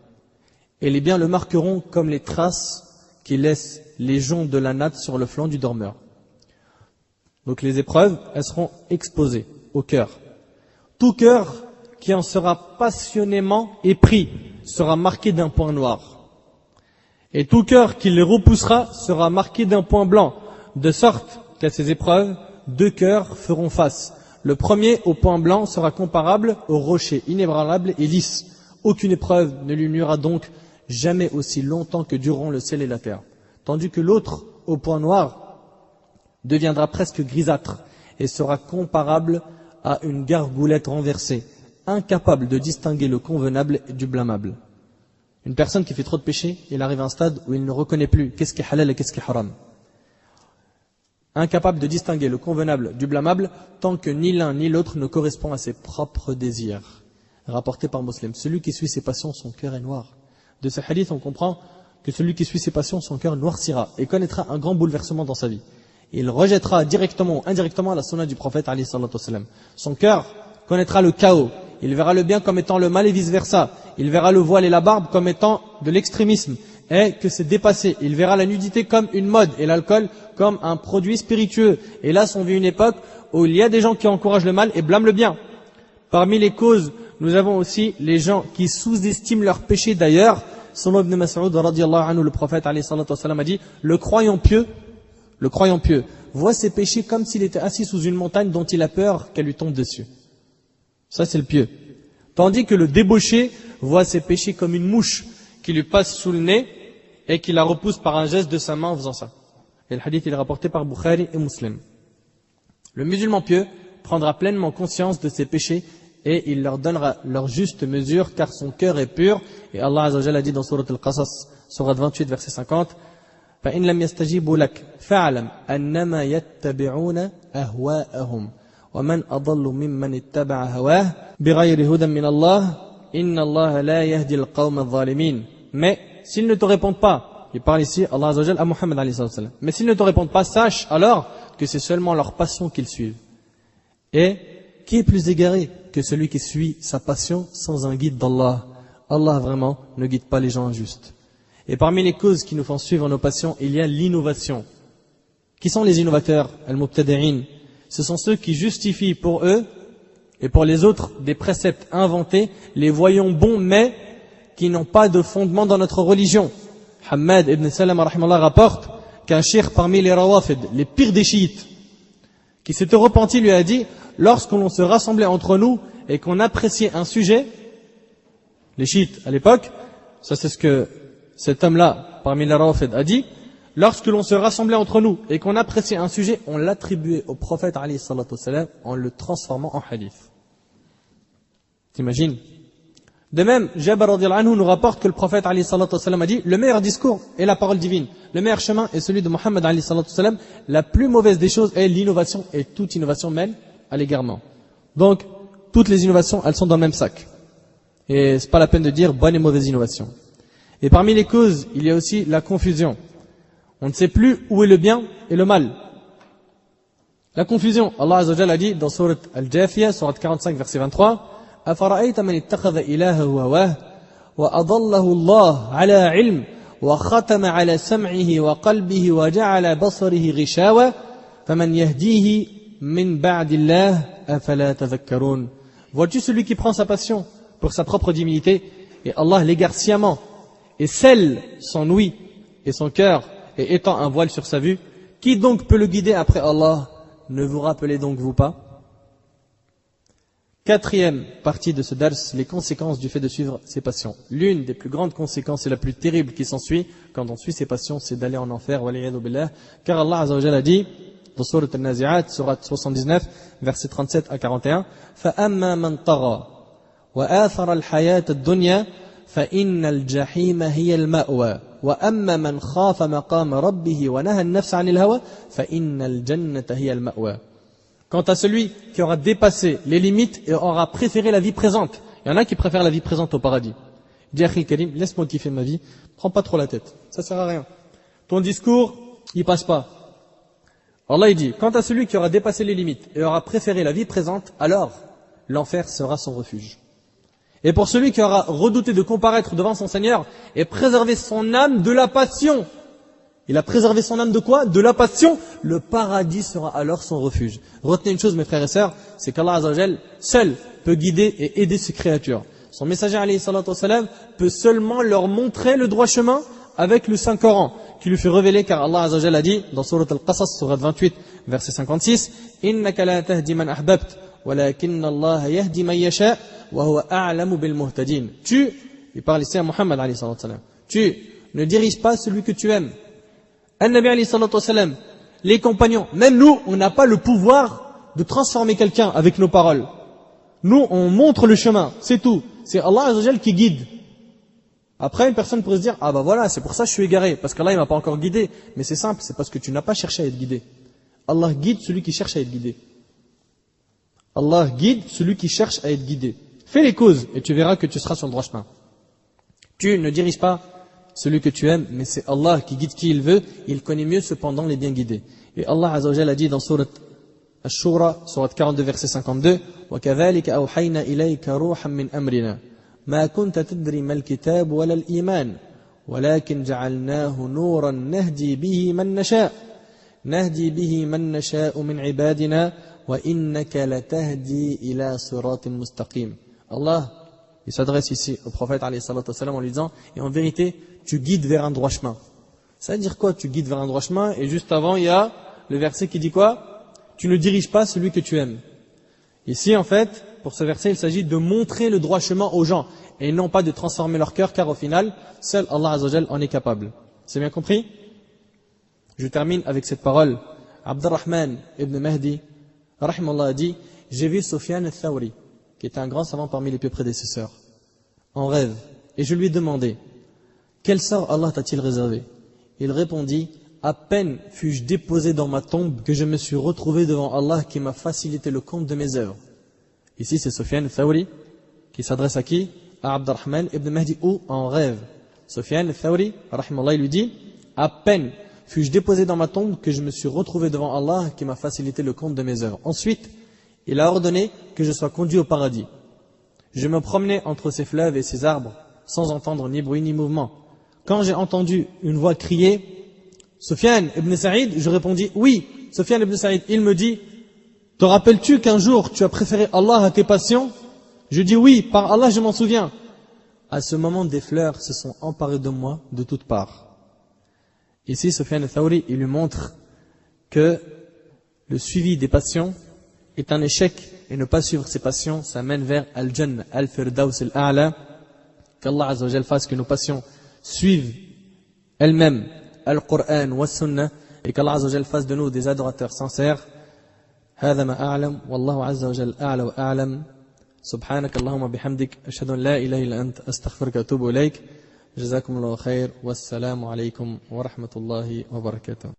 Et les biens le marqueront comme les traces qui laissent les joncs de la natte sur le flanc du dormeur. Donc les épreuves, elles seront exposées au cœur. Tout cœur qui en sera passionnément épris sera marqué d'un point noir. Et tout cœur qui les repoussera sera marqué d'un point blanc, de sorte qu'à ces épreuves, 2 cœurs feront face. Le premier au point blanc sera comparable au rocher inébranlable et lisse. Aucune épreuve ne lui nuira donc jamais aussi longtemps que dureront le ciel et la terre. Tandis que l'autre au point noir deviendra presque grisâtre et sera comparable à une gargoulette renversée, incapable de distinguer le convenable du blâmable. Une personne qui fait trop de péchés, il arrive à un stade où il ne reconnaît plus qu'est-ce qui est halal et qu'est-ce qui est haram. Incapable de distinguer le convenable du blâmable, tant que ni l'un ni l'autre ne correspond à ses propres désirs. Rapporté par Muslim. Celui qui suit ses passions, son cœur est noir. De ce hadith, on comprend que celui qui suit ses passions, son cœur noircira et connaîtra un grand bouleversement dans sa vie. Il rejettera directement ou indirectement la sunna du prophète alayhi salatu wassalam. Son cœur connaîtra le chaos. Il verra le bien comme étant le mal et vice-versa. Il verra le voile et la barbe comme étant de l'extrémisme et que c'est dépassé. Il verra la nudité comme une mode et l'alcool comme un produit spiritueux. Et là, on vit une époque où il y a des gens qui encouragent le mal et blâment le bien. Parmi les causes, nous avons aussi les gens qui sous-estiment leurs péchés. D'ailleurs, selon Ibn Mas'ud radiyallahu anhu, le prophète alayhi salatu wassalam a dit, le croyant pieux voit ses péchés comme s'il était assis sous une montagne dont il a peur qu'elle lui tombe dessus. Ça, c'est le pieux. Tandis que le débauché voit ses péchés comme une mouche qui lui passe sous le nez et qui la repousse par un geste de sa main en faisant ça. Et le hadith, il est rapporté par Bukhari et Muslim. Le musulman pieux prendra pleinement conscience de ses péchés et il leur donnera leur juste mesure car son cœur est pur. Et Allah Azza wa Jalla a dit dans Surat Al-Qasas, Surat 28, verset 50, فَإِنْ لَمْ يَسْتَجِيبُوا لَكَ فَاعْلَمْ أَنَّمَا يَتَّبِعُونَ أَهْوَاءَهُمْ وَمَنْ أَضَلُّ مِمَّنِ اتَّبَعَ هَوَاهُ بِغَيْرِ هُدًى مِنَ اللَّهِ إِنَّ اللَّهَ لَا يَهْدِي الْقَوْمَ الظَّالِمِينَ. Mais s'ils ne te répondent pas, il parle ici Allah Azza wa Jalla à Muhammad alayhi salam, mais s'ils ne te répondent pas, sache alors que c'est seulement leur passion qu'ils suivent. Et qui est plus égaré que celui qui suit sa passion sans un guide d'Allah? Allah vraiment ne guide pas les gens injustes. Et parmi les causes qui nous font suivre nos passions, il y a l'innovation. Qui sont les innovateurs? Al-Mubtadi'in. Ce sont ceux qui justifient pour eux et pour les autres des préceptes inventés, les voyons bons mais qui n'ont pas de fondement dans notre religion. Hamad ibn Salam rahimallah rapporte qu'un cheikh parmi les Rawafid, les pires des chiites, qui s'était repenti, lui a dit, lorsque l'on se rassemblait entre nous et qu'on appréciait un sujet, les chiites à l'époque, ça c'est ce que cet homme-là, parmi les Rawafid, a dit, lorsque l'on se rassemblait entre nous et qu'on appréciait un sujet, on l'attribuait au prophète alayhi salatu wassalam en le transformant en hadith. T'imagines? De même, Jabir radiyallahu anhu nous rapporte que le prophète alayhi salatu wassalam a dit, le meilleur discours est la parole divine, le meilleur chemin est celui de Muhammad alayhi salatu wassalam, la plus mauvaise des choses est l'innovation et toute innovation mène à l'égarement. Donc, toutes les innovations, elles sont dans le même sac. Et c'est pas la peine de dire bonne et mauvaise innovation. Et parmi les causes, il y a aussi la confusion. On ne sait plus où est le bien et le mal. La confusion, Allah Azza wa Jalla a dit dans Surat Al-Jathiyah, Surat 45, verset 23, أَفَرَأَيْتَ مَنِ اتَّخَذَ إِلَهَهُ هَوَاهُ وَأَضَلَّهُ اللَّهُ عَلَى عِلْمٍ وَخَتَمَ عَلَى سَمْعِهِ وَقَلْبِهِ وَجَعَلَ بَصَرِهِ غِشَاوَةً فَمَنْ يَهْدِيهِ مِنْ بَعْدِ اللَّهِ أَفَلَا تَذَكَّرُونَ. Vois-tu celui qui prend sa passion pour sa propre divinité et Allah l'égare sciemment et scelle son ouïe et son cœur et étend un voile sur sa vue, qui donc peut le guider après Allah? Ne vous rappelez donc vous pas? Quatrième partie de ce dars, les conséquences du fait de suivre ses passions. L'une des plus grandes conséquences et la plus terrible qui s'ensuit quand on suit ses passions, c'est d'aller en enfer, waliyadu billah, car Allah Azza wa Jalla a dit dans Surat Al-Nazi'at, Surat 79, versets 37 à 41, فَأَمَّا مَنْ طَغَى وَآثَرَ الْحَيَاةَ الدُّنْيَا فَإِنَّ الْجَحِيمَ هِيَ الْمَأْوَى وَأَمَّا مَنْ خَافَ مَقَامَ رَبِّهِ وَنَهَى النَّفْسَ عَنِ الْهَوَى فَإِنَّ الْجَنَّةَ هِيَ الْمَأْوَى. Quant à celui qui aura dépassé les limites et aura préféré la vie présente, il y en a qui préfèrent la vie présente au paradis. Dis Akhil Karim, laisse-moi kiffer ma vie, prends pas trop la tête, ça sert à rien. Ton discours, il passe pas. Allah il dit, quant à celui qui aura dépassé les limites et aura préféré la vie présente, alors l'enfer sera son refuge. Et pour celui qui aura redouté de comparaître devant son Seigneur et préserver son âme de la passion, il a préservé son âme de quoi? De la passion. Le paradis sera alors son refuge. Retenez une chose mes frères et sœurs, c'est qu'Allah Azza wa Jal seul peut guider et aider ses créatures. Son messager alayhi salatu wassalam peut seulement leur montrer le droit chemin avec le Saint-Coran qui lui fait révéler, car Allah Azza wa Jalla a dit dans Surat Al-Qasas, Surat 28, verset 56, Innaka la tahdi man ahbabt, walakinna Allah yahdi man yasha, wa huwa a'lamu bil muhtadin. Il parle ici à Muhammad alayhi salatu wassalam, tu ne diriges pas celui que tu aimes. An-Nabi alayhi salatu wassalam, les compagnons, même nous, on n'a pas le pouvoir de transformer quelqu'un avec nos paroles. Nous, on montre le chemin, c'est tout. C'est Allah Azza wa Jalla qui guide. Après, une personne pourrait se dire, ah bah voilà, c'est pour ça que je suis égaré, parce qu'Allah il m'a pas encore guidé. Mais c'est simple, c'est parce que tu n'as pas cherché à être guidé. Allah guide celui qui cherche à être guidé. Allah guide celui qui cherche à être guidé. Fais les causes et tu verras que tu seras sur le droit chemin. Tu ne diriges pas celui que tu aimes, mais c'est Allah qui guide qui il veut. Il connaît mieux cependant les bien guidés. Et Allah Azza wa Jalla a dit dans Surat Ash-Shura, Surat 42, verset 52, وَكَذَلِكَ أَوْحَيْنَا إِلَيْكَ رُوحًا مِّنْ أَمْرِنَا ما كنت تدري ما الكتاب ولا الإيمان ولكن جعلناه نورا نهدي به من نشاء من عبادنا وإنك لتهدي إلى صراط مستقيم. Allah, il s'adresse ici au prophète alayhi salatu wassalam en lui disant, et en vérité, tu guides vers un droit chemin. Ça veut dire quoi, tu guides vers un droit chemin? Et juste avant, il y a le verset qui dit quoi? Tu ne diriges pas celui que tu aimes. Ici, en fait, pour ce verset, il s'agit de montrer le droit chemin aux gens et non pas de transformer leur cœur, car au final, seul Allah Azza wa Jal en est capable. C'est bien compris? Je termine avec cette parole. Abdurrahman ibn Mahdi, rahimahullah, a dit, j'ai vu Sufyan al-Thawri, qui était un grand savant parmi les plus prédécesseurs, en rêve, et je lui ai demandé, quel sort Allah t'a-t-il réservé? Il répondit, à peine fus-je déposé dans ma tombe que je me suis retrouvé devant Allah qui m'a facilité le compte de mes œuvres. Ici, c'est Sufyan al-Thawri qui s'adresse à qui? À Abdurrahman ibn Mahdi, ou en rêve. Sufyan al-Thawri, rahimahullah, il lui dit, à peine fus-je déposé dans ma tombe que je me suis retrouvé devant Allah qui m'a facilité le compte de mes œuvres. Ensuite, il a ordonné que je sois conduit au paradis. Je me promenais entre ces fleuves et ces arbres sans entendre ni bruit ni mouvement. Quand j'ai entendu une voix crier, Sufyan ibn Sa'id, je répondis, oui, Sufyan ibn Sa'id. Il me dit, te rappelles-tu qu'un jour tu as préféré Allah à tes passions? Je dis oui, par Allah je m'en souviens. À ce moment, des fleurs se sont emparées de moi de toutes parts. Ici, Sufyan al-Thawri, il lui montre que le suivi des passions est un échec, et ne pas suivre ses passions, ça mène vers Al-Jannah, Al-Firdaus Al-A'la. Qu'Allah Azza wa Jal fasse que nos passions suivent elles-mêmes Al-Qur'an wa Sunnah, et qu'Allah Azza wa Jal fasse de nous des adorateurs sincères. هذا ما أعلم والله عز وجل أعلى وأعلم سبحانك اللهم بحمدك أشهد أن لا إله إلا أنت أستغفرك وأتوب إليك جزاكم الله خير والسلام عليكم ورحمة الله وبركاته.